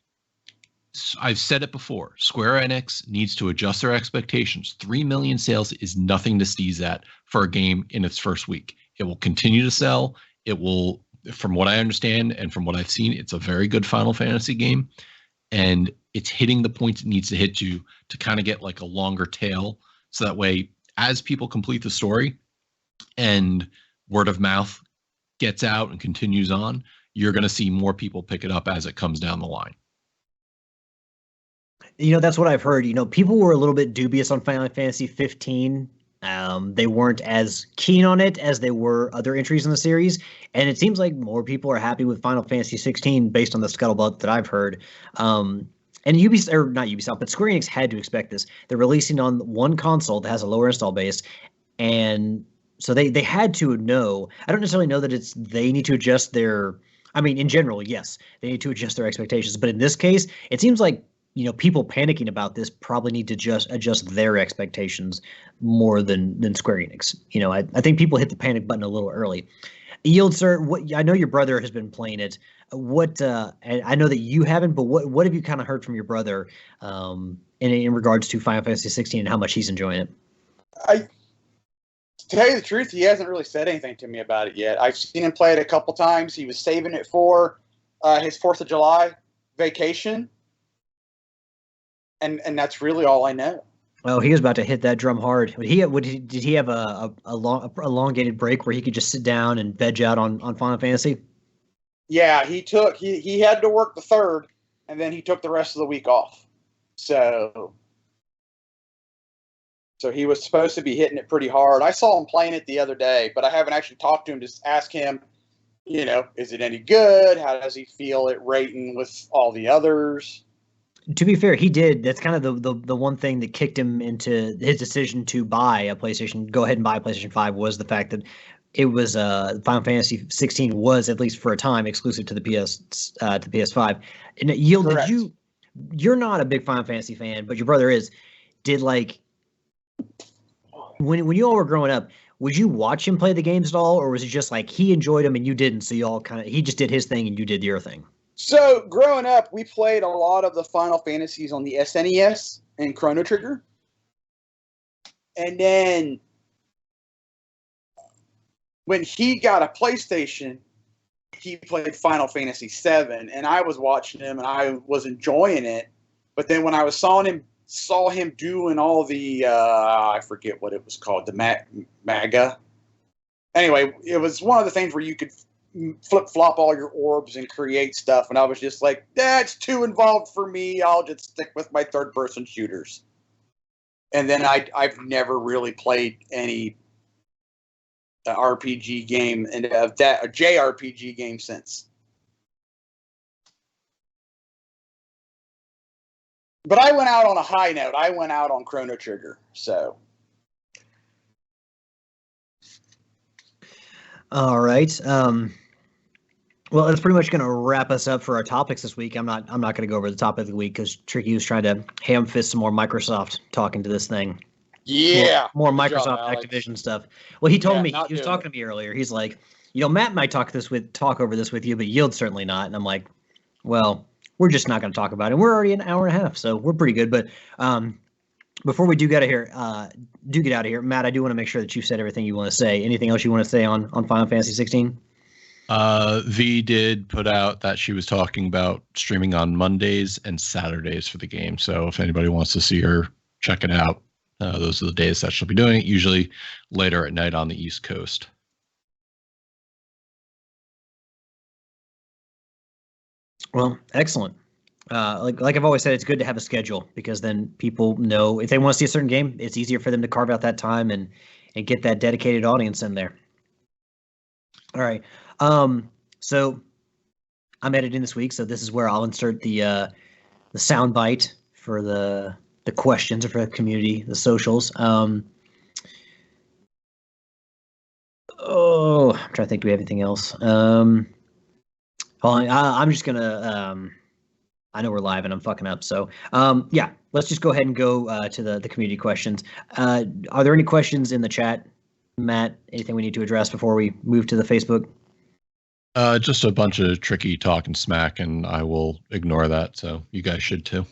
I've said it before, Square Enix needs to adjust their expectations. 3 million sales is nothing to sneeze at for a game in its first week. It will continue to sell. It will, from what I understand and from what I've seen, it's a very good Final Fantasy game. And it's hitting the points it needs to hit to kind of get like a longer tail. So that way, as people complete the story and word of mouth gets out and continues on, you're going to see more people pick it up as it comes down the line. That's what I've heard. People were a little bit dubious on Final Fantasy 15. They weren't as keen on it as they were other entries in the series. And it seems like more people are happy with Final Fantasy 16 based on the scuttlebutt that I've heard. And Ubisoft, or not Ubisoft, but Square Enix had to expect this. They're releasing on one console that has a lower install base. And so they had to know. I don't necessarily know that they need to adjust their, in general, yes, they need to adjust their expectations. But in this case, it seems like people panicking about this probably need to just adjust their expectations more than Square Enix. I think people hit the panic button a little early. Yield, sir, I know your brother has been playing it. And I know that you haven't, but what have you kind of heard from your brother in regards to Final Fantasy 16 and how much he's enjoying it? To tell you the truth, he hasn't really said anything to me about it yet. I've seen him play it a couple times. He was saving it for his 4th of July vacation. And that's really all I know. Oh, he was about to hit that drum hard. Did he have a elongated break where he could just sit down and veg out on Final Fantasy? Yeah, he had to work the 3rd, and then he took the rest of the week off. So he was supposed to be hitting it pretty hard. I saw him playing it the other day, but I haven't actually talked to him to ask him, is it any good? How does he feel it rating with all the others? To be fair, he did. That's kind of the one thing that kicked him into his decision to buy a PlayStation, go ahead and buy a PlayStation 5 was the fact that it was Final Fantasy 16 was, at least for a time, exclusive to the PS5. And Yield, Correct. You're not a big Final Fantasy fan, but your brother is. Did when you all were growing up, would you watch him play the games at all, or was it just like he enjoyed them and you didn't, so you all he just did his thing and you did your thing? So, growing up, we played a lot of the Final Fantasies on the SNES and Chrono Trigger. And then, when he got a PlayStation, he played Final Fantasy VII, and I was watching him, and I was enjoying it. But then when I saw him doing all the, I forget what it was called, the MAGA. Anyway, it was one of the things where you could flip-flop all your orbs and create stuff, and I was just like, that's too involved for me. I'll just stick with my third-person shooters. And then I've never really played any RPG game and a JRPG game since. But I went out on a high note. I went out on Chrono Trigger, so. All right. Well, that's pretty much going to wrap us up for our topics this week. I'm not going to go over the topic of the week because Tricky was trying to ham fist some more Microsoft talking to this thing. Yeah. More Microsoft Activision stuff. Well, he told me, he was talking to me earlier. He's like, Matt might talk over this with you, but Yield's certainly not. And I'm like, well, we're just not going to talk about it. We're already an hour and a half, so we're pretty good. But before we do get out of here, Matt, I do want to make sure that you said everything you want to say. Anything else you want to say on Final Fantasy 16? V did put out that she was talking about streaming on Mondays and Saturdays for the game. So if anybody wants to see her, check it out. Those are the days that she'll be doing it, usually later at night on the East Coast. Well, excellent. Like I've always said, it's good to have a schedule because then people know if they want to see a certain game, it's easier for them to carve out that time and get that dedicated audience in there. All right. So I'm editing this week, so this is where I'll insert the sound bite for the questions or for the community, the socials. I'm trying to think. Do we have anything else? Hold on. I'm just gonna. I know we're live and I'm fucking up. So yeah, let's just go ahead and go to the community questions. Are there any questions in the chat, Matt? Anything we need to address before we move to the Facebook? Just a bunch of tricky talk and smack, and I will ignore that. So you guys should too.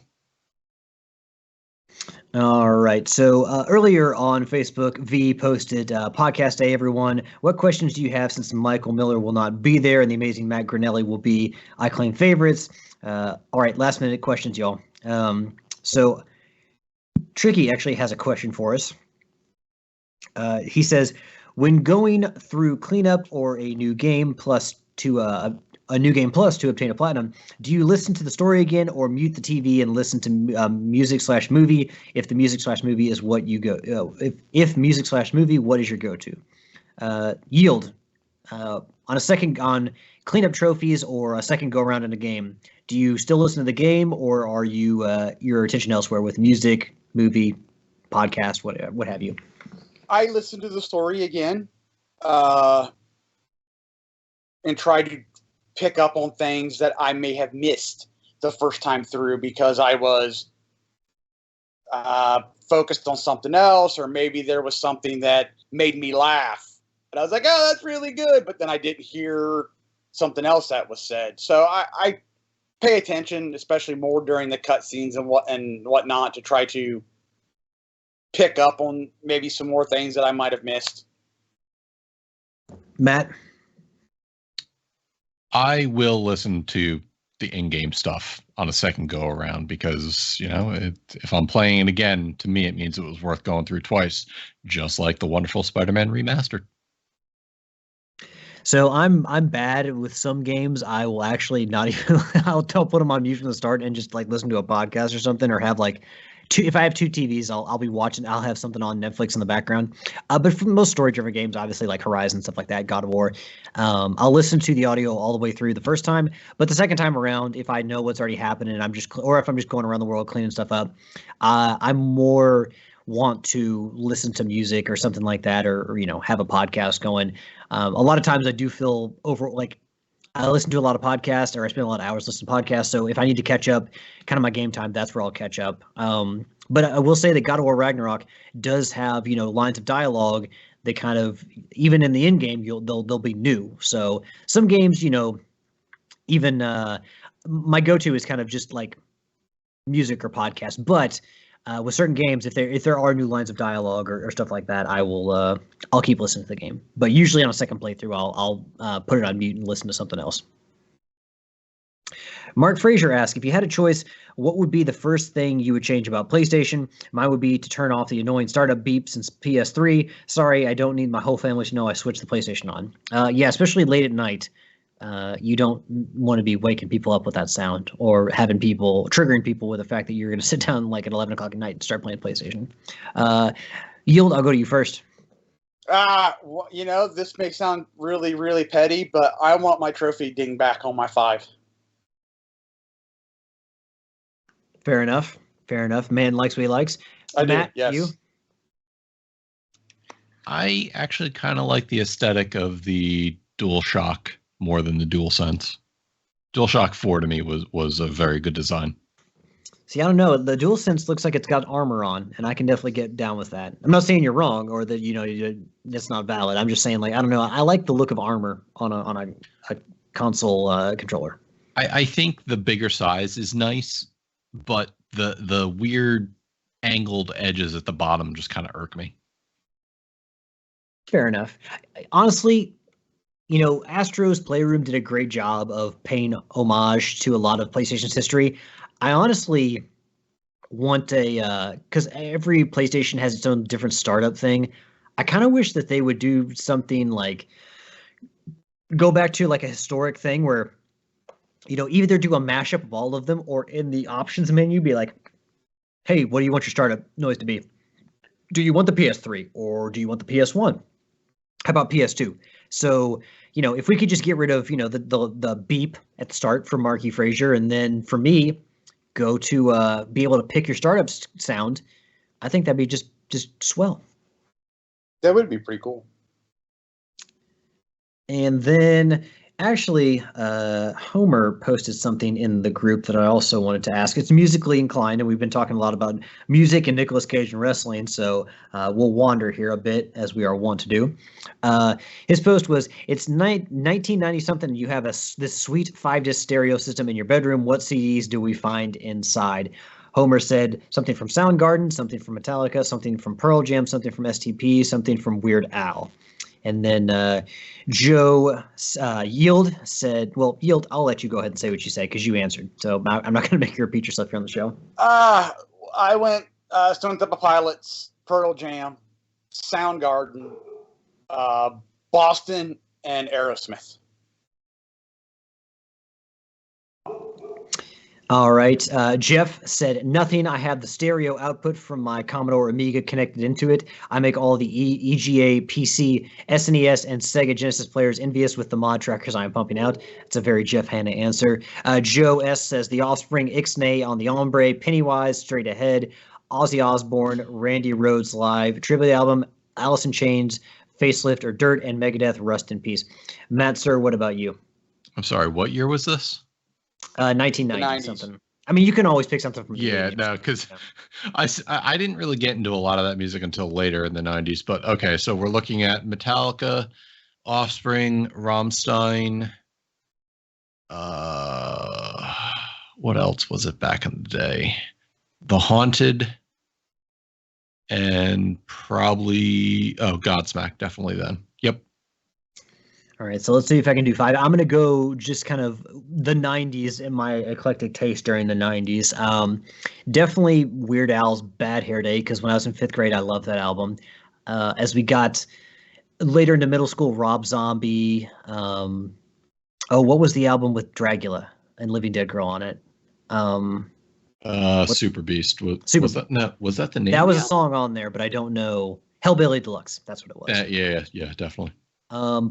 All right. So earlier on Facebook, V posted, podcast day, everyone. What questions do you have since Michael Miller will not be there and the amazing Matt Granelli will be, I claim, favorites? All right. Last minute questions, y'all. So Tricky actually has a question for us. He says, when going through cleanup or a new game plus to obtain a platinum, do you listen to the story again or mute the TV and listen to music/movie? If the music/movie is what you go, if music/movie, what is your go-to? Yield on cleanup trophies or a second go around in a game. Do you still listen to the game or are you your attention elsewhere with music, movie, podcast, what have you? I listen to the story again, and try to pick up on things that I may have missed the first time through because I was focused on something else, or maybe there was something that made me laugh. And I was like, oh, that's really good. But then I didn't hear something else that was said. So I pay attention, especially more during the cutscenes and whatnot, to try to pick up on maybe some more things that I might have missed. Matt? I will listen to the in-game stuff on a second go around because, if I'm playing it again, to me, it means it was worth going through twice, just like the wonderful Spider-Man Remastered. So I'm bad with some games. I will actually not even, I'll put them on mute from the start and just like listen to a podcast or something, or have like if I have two TVs, I'll be watching. I'll have something on Netflix in the background. But for most story-driven games, obviously like Horizon, stuff like that, God of War, I'll listen to the audio all the way through the first time. But the second time around, if I know what's already happening, or if I'm just going around the world cleaning stuff up, I'm more want to listen to music or something like that, or have a podcast going. A lot of times I do feel I listen to a lot of podcasts, or I spend a lot of hours listening to podcasts. So if I need to catch up, kind of my game time, that's where I'll catch up. But I will say that God of War Ragnarok does have, lines of dialogue that kind of, even in the end game, they'll be new. So some games, even my go-to is kind of just like music or podcast. But with certain games, if there are new lines of dialogue or stuff like that, I'll keep listening to the game. But usually on a second playthrough, I'll put it on mute and listen to something else. Mark Frazier asked, if you had a choice, what would be the first thing you would change about PlayStation? Mine would be to turn off the annoying startup beep since PS3. Sorry, I don't need my whole family to know I switched the PlayStation on. Yeah, especially late at night. You don't want to be waking people up with that sound, or triggering people with the fact that you're going to sit down like at 11 o'clock at night and start playing PlayStation. Yield, I'll go to you first. This may sound really, really petty, but I want my trophy ding back on my 5. Fair enough. Man likes what he likes. Matt, do, yes. You? I actually kind of like the aesthetic of the DualShock more than the DualSense. DualShock 4 to me was a very good design. See, I don't know. The DualSense looks like it's got armor on, and I can definitely get down with that. I'm not saying you're wrong or that that's not valid. I'm just saying, like, I don't know. I like the look of armor on a console controller. I think the bigger size is nice, but the weird angled edges at the bottom just kind of irk me. Fair enough. Honestly, Astro's Playroom did a great job of paying homage to a lot of PlayStation's history. I honestly want because every PlayStation has its own different startup thing. I kind of wish that they would do something like go back to like a historic thing where, either do a mashup of all of them, or in the options menu be like, hey, what do you want your startup noise to be? Do you want the PS3 or do you want the PS1? How about PS2? So, if we could just get rid of, the beep at the start for Marky Frazier, and then for me, go to be able to pick your startup sound, I think that'd be just swell. That would be pretty cool. And then actually, Homer posted something in the group that I also wanted to ask. It's musically inclined, and we've been talking a lot about music and Nicolas Cage and wrestling, so we'll wander here a bit, as we are wont to do. His post was, it's 1990-something, you have this sweet 5-disc stereo system in your bedroom. What CDs do we find inside? Homer said something from Soundgarden, something from Metallica, something from Pearl Jam, something from STP, something from Weird Al. And then Joe Yield said, well, Yield, I'll let you go ahead and say what you say because you answered. So I'm not going to make you repeat yourself here on the show. I went Stone Temple Pilots, Pearl Jam, Soundgarden, Boston, and Aerosmith. All right. Jeff said, nothing. I have the stereo output from my Commodore Amiga connected into it. I make all the EGA, PC, SNES, and Sega Genesis players envious with the mod trackers I am pumping out. It's a very Jeff Hanna answer. Joe S. says, The Offspring, Ixnay on the Ombre, Pennywise, Straight Ahead, Ozzy Osbourne, Randy Rhoads Live, Tribute album, Alice in Chains, Facelift or Dirt, and Megadeth, Rust in Peace. Matt, sir, what about you? I'm sorry, what year was this? 1990 something. I mean, you can always pick something from. Yeah, no, because I didn't really get into a lot of that music until later in the 90s. But okay, so we're looking at Metallica, Offspring, Rammstein. What else was it back in the day? The Haunted, and probably Godsmack, definitely then. Yep. All right, so let's see if I can do 5. I'm going to go just kind of the 90s in my eclectic taste during the 90s. Definitely Weird Al's Bad Hair Day, because when I was in 5th grade, I loved that album. As we got later into middle school, Rob Zombie. What was the album with Dragula and Living Dead Girl on it? Super Beast. Was that the name? That was a song on there, but I don't know. Hellbilly Deluxe. That's what it was. Yeah, definitely.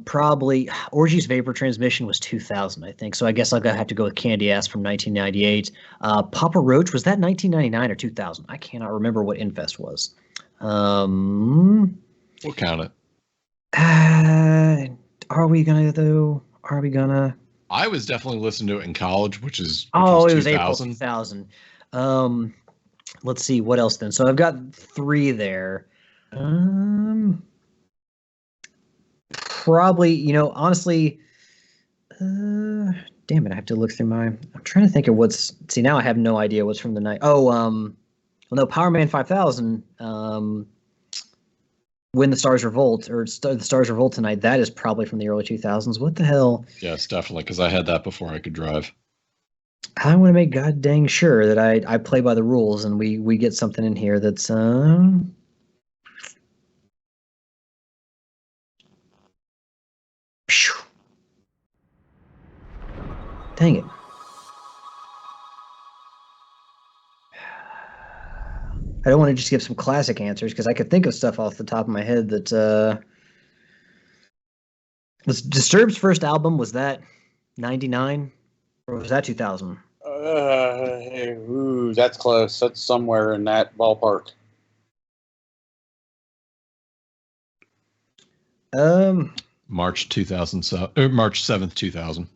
Probably Orgy's Vapor Transmission was 2000, I think. So I guess I'll have to go with Candy Ass from 1998. Papa Roach, was that 1999 or 2000? I cannot remember what Infest was. We'll count it. Are we gonna? I was definitely listening to it in college, which was it was April 2000. Let's see what else then. So I've got 3 there. Probably, honestly, damn it, I have to look through I'm trying to think of now I have no idea what's from the night. Power Man 5000, When the Stars Revolt, or The Stars Revolt Tonight, that is probably from the early 2000s. What the hell? Yes, definitely, because I had that before I could drive. I want to make god dang sure that I play by the rules and we get something in here that's, dang it. I don't want to just give some classic answers because I could think of stuff off the top of my head that was Disturbed's first album. Was that 99 or was that 2000? That's close. That's somewhere in that ballpark. March 2007, March 7th, 2000.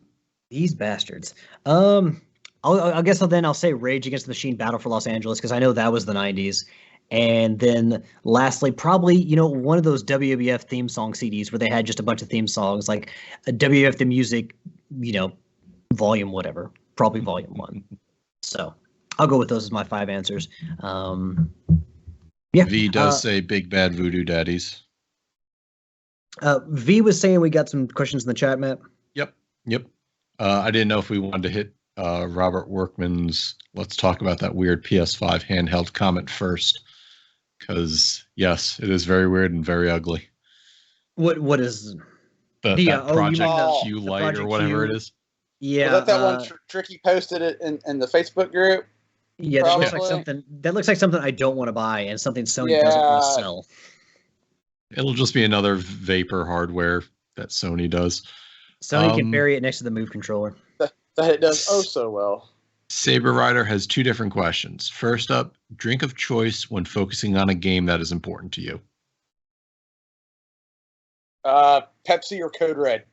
These bastards. I guess I'll say Rage Against the Machine, Battle for Los Angeles, because I know that was the 90s. And then lastly, probably, one of those WWF theme song CDs where they had just a bunch of theme songs, like a WWF The Music, volume whatever, probably volume 1. So I'll go with those as my 5 answers. Yeah. V does say Big Bad Voodoo Daddies. V was saying we got some questions in the chat, Matt. Yep. I didn't know if we wanted to hit Robert Workman's let's talk about that weird PS5 handheld comment first, because yes, it is very weird and very ugly. What is that Project Q Lite or whatever it is? Yeah, was that one Tricky posted it in the Facebook group? Yeah, that looks like something I don't want to buy and something Sony doesn't want to sell. It'll just be another Vapor hardware that Sony does. Sony can bury it next to the Move controller. That it does so well. Saber Rider has two different questions. First up, drink of choice when focusing on a game that is important to you. Pepsi or Code Red?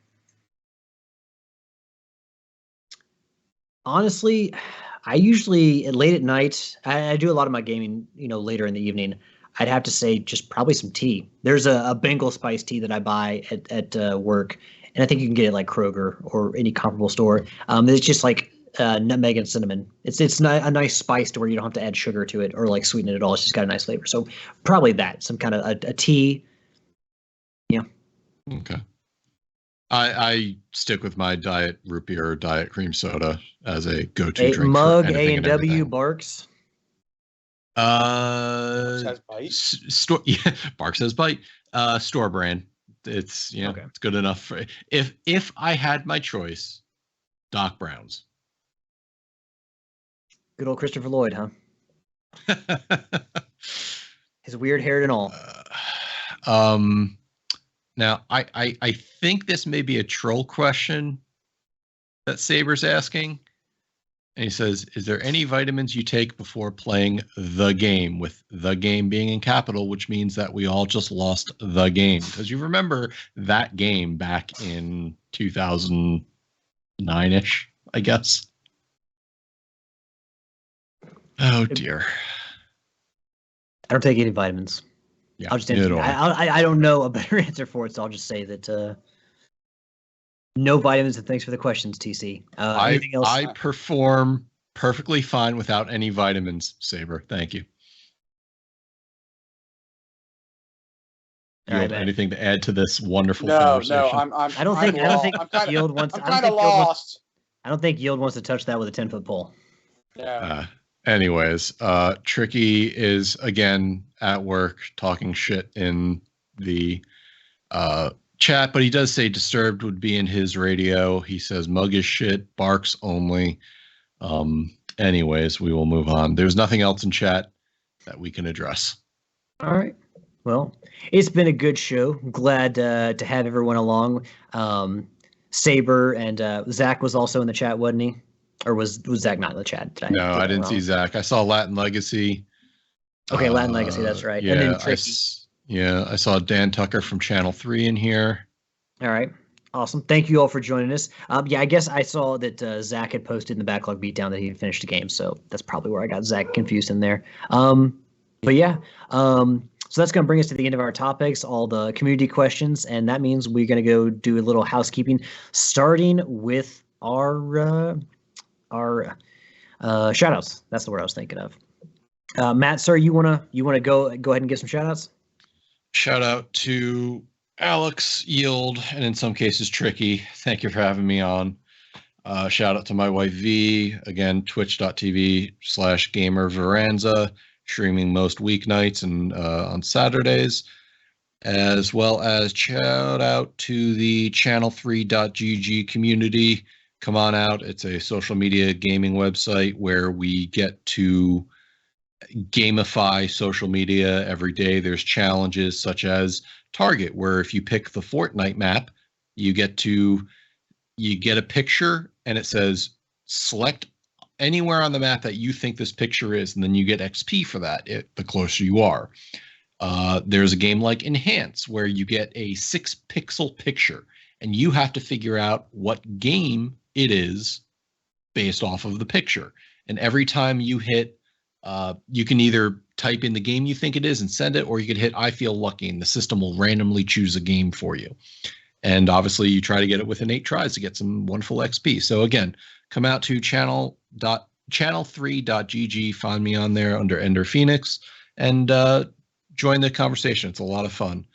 Honestly, I usually late at night. I do a lot of my gaming, later in the evening. I'd have to say just probably some tea. There's a Bengal spice tea that I buy at work, and I think you can get it like Kroger or any comparable store. It's just like nutmeg and cinnamon. It's not a nice spice to where you don't have to add sugar to it or like sweeten it at all. It's just got a nice flavor. So probably that, some kind of a tea. Yeah. Okay. I stick with my diet root beer or diet cream soda as a go-to drink. Mug A&W Barks. Barks has bite. Yeah, Barks has bite. Store brand. It's okay. It's good enough for if I had my choice. Doc Brown's. Good old Christopher Lloyd, huh? His weird hair and all. Now, I think this may be a troll question that Saber's asking. And he says, is there any vitamins you take before playing the game? With the game being in capital, which means that we all just lost the game. Because you remember that game back in 2009-ish, I guess. Oh, dear. I don't take any vitamins. Yeah, I'll just answer. I don't know a better answer for it, so I'll just say that no vitamins. And thanks for the questions, TC. Anything else? I perform perfectly fine without any vitamins, Saber. Thank you. You have anything to add to this wonderful conversation? No. I don't think Yield wants. I'm kind of lost. I don't think Yield wants to touch that with a 10-foot pole. Yeah. Anyways, Tricky is again at work talking shit in the chat, but he does say Disturbed would be in his radio. He says Mug is shit, Barks only. Anyways, we will move on. There's nothing else in chat that we can address. All right. Well, it's been a good show. Glad to have everyone along. Saber and Zach was also in the chat, wasn't he? Or was Zach not in the chat? No, I didn't see Zach. I saw Latin Legacy. Okay, Latin Legacy, that's right. Yeah, and then Tricky. I saw Dan Tucker from Channel 3 in here. All right. Awesome. Thank you all for joining us. I guess I saw that Zach had posted in the backlog beatdown that he had finished the game, so that's probably where I got Zach confused in there. So that's going to bring us to the end of our topics, all the community questions, and that means we're going to go do a little housekeeping, starting with our shout-outs. That's the word I was thinking of. Matt, sir, you wanna go ahead and give some shout-outs? Shout out to Alex, Yield, and in some cases Tricky. Thank you for having me on. Shout out to my wife V, again, twitch.tv/gamerveranza, streaming most weeknights and on Saturdays, as well as shout out to the channel3.gg community. Come on out. It's a social media gaming website where we get to gamify social media every day. There's challenges such as Target, where if you pick the Fortnite map, you get a picture and it says select anywhere on the map that you think this picture is, and then you get XP for that the closer you are. There's a game like Enhance where you get a 6-pixel picture and you have to figure out what game it is based off of the picture. And every time you hit, you can either type in the game you think it is and send it, or you could hit I feel lucky and the system will randomly choose a game for you. And obviously you try to get it within 8 tries to get some wonderful XP. So again, come out to channel3.gg, find me on there under Ender Phoenix, and join the conversation. It's a lot of fun.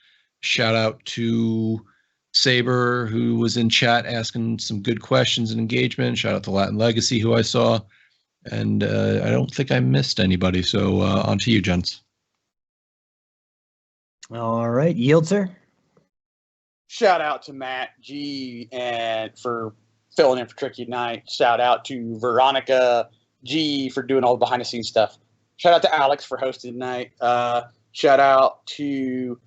Shout out to Saber, who was in chat asking some good questions and engagement. Shout out to Latin Legacy, who I saw. And I don't think I missed anybody. So on to you, gents. All right. Yield, sir. Shout out to Matt G and for filling in for Tricky tonight. Shout out to Veronica G for doing all the behind the scenes stuff. Shout out to Alex for hosting tonight. Shout out to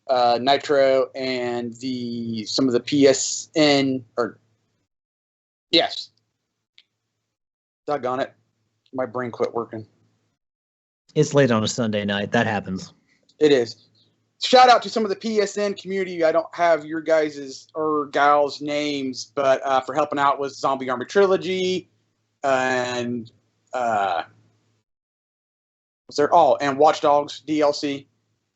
Nitro and some of the PSN yes. Doggone it. My brain quit working. It's late on a Sunday night. That happens. It is. Shout out to some of the PSN community. I don't have your guys' or gals' names, but for helping out with Zombie Army Trilogy and and Watch Dogs DLC.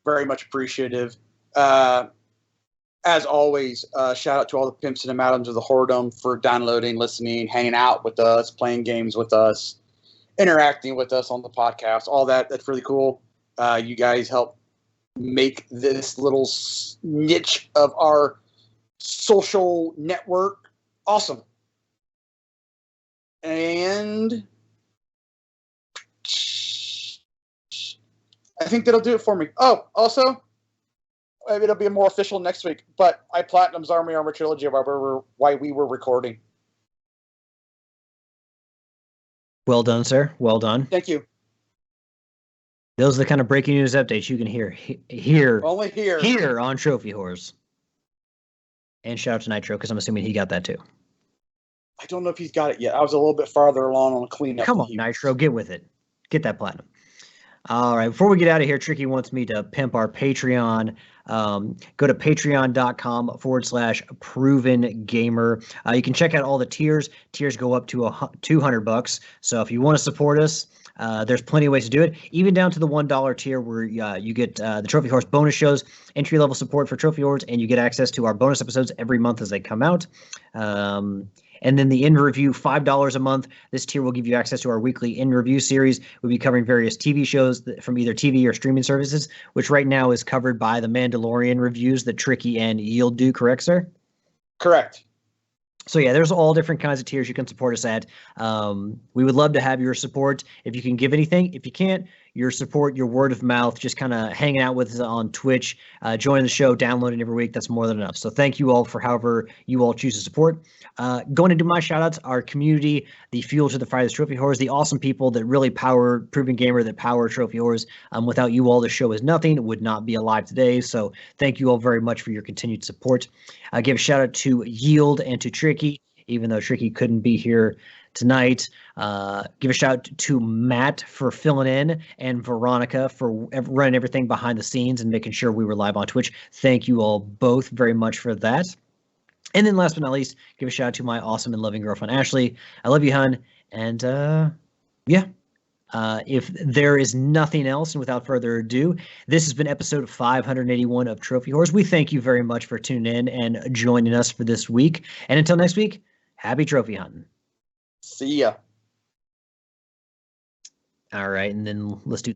Very much appreciative. As always, shout out to all the pimps and the madams of the whoredom for downloading, listening, hanging out with us, playing games with us, interacting with us on the podcast. All that's really cool. You guys help make this little niche of our social network awesome. And I think that'll do it for me. Oh, also, maybe it'll be more official next week, but I platinumed Zombie Armor Trilogy while we were recording. Well done, sir. Well done. Thank you. Those are the kind of breaking news updates you can hear Only here on Trophy Horse. And shout out to Nitro, because I'm assuming he got that too. I don't know if he's got it yet. I was a little bit farther along on the cleanup. Come on, Nitro, get with it. Get that platinum. All right, before we get out of here, Tricky wants me to pimp our Patreon. Go to patreon.com/proven gamer. You can check out all the tiers. Tiers go up to $200. So if you want to support us, there's plenty of ways to do it, even down to the $1 tier where you get the Trophy Horse bonus shows, entry-level support for Trophy Horse, and you get access to our bonus episodes every month as they come out. And then the in-review, $5 a month. This tier will give you access to our weekly in-review series. We'll be covering various TV shows from either TV or streaming services, which right now is covered by the Mandalorian reviews that Tricky and Yield do, correct, sir? Correct. So yeah, there's all different kinds of tiers you can support us at. We would love to have your support. If you can give anything, if you can't, your support, your word of mouth, just kind of hanging out with us on Twitch, joining the show, downloading every week, that's more than enough. So thank you all for however you all choose to support. Going into my shout outs, our community, the fuel to the fire, the Trophy Horrors, the awesome people that really power Proven Gamer, that power Trophy Horrors. Without you all, the show is nothing. It would not be alive today. So thank you all very much for your continued support. I give a shout out to Yield and to Tricky, even though Tricky couldn't be here tonight. Give a shout out to Matt for filling in and Veronica for running everything behind the scenes and making sure we were live on Twitch. Thank you all both very much for that. And then last but not least, give a shout out to my awesome and loving girlfriend, Ashley. I love you, hun. And yeah, if there is nothing else, and without further ado, this has been episode 581 of Trophy Horse. We thank you very much for tuning in and joining us for this week. And until next week, happy trophy hunting. See ya. All right, and then let's do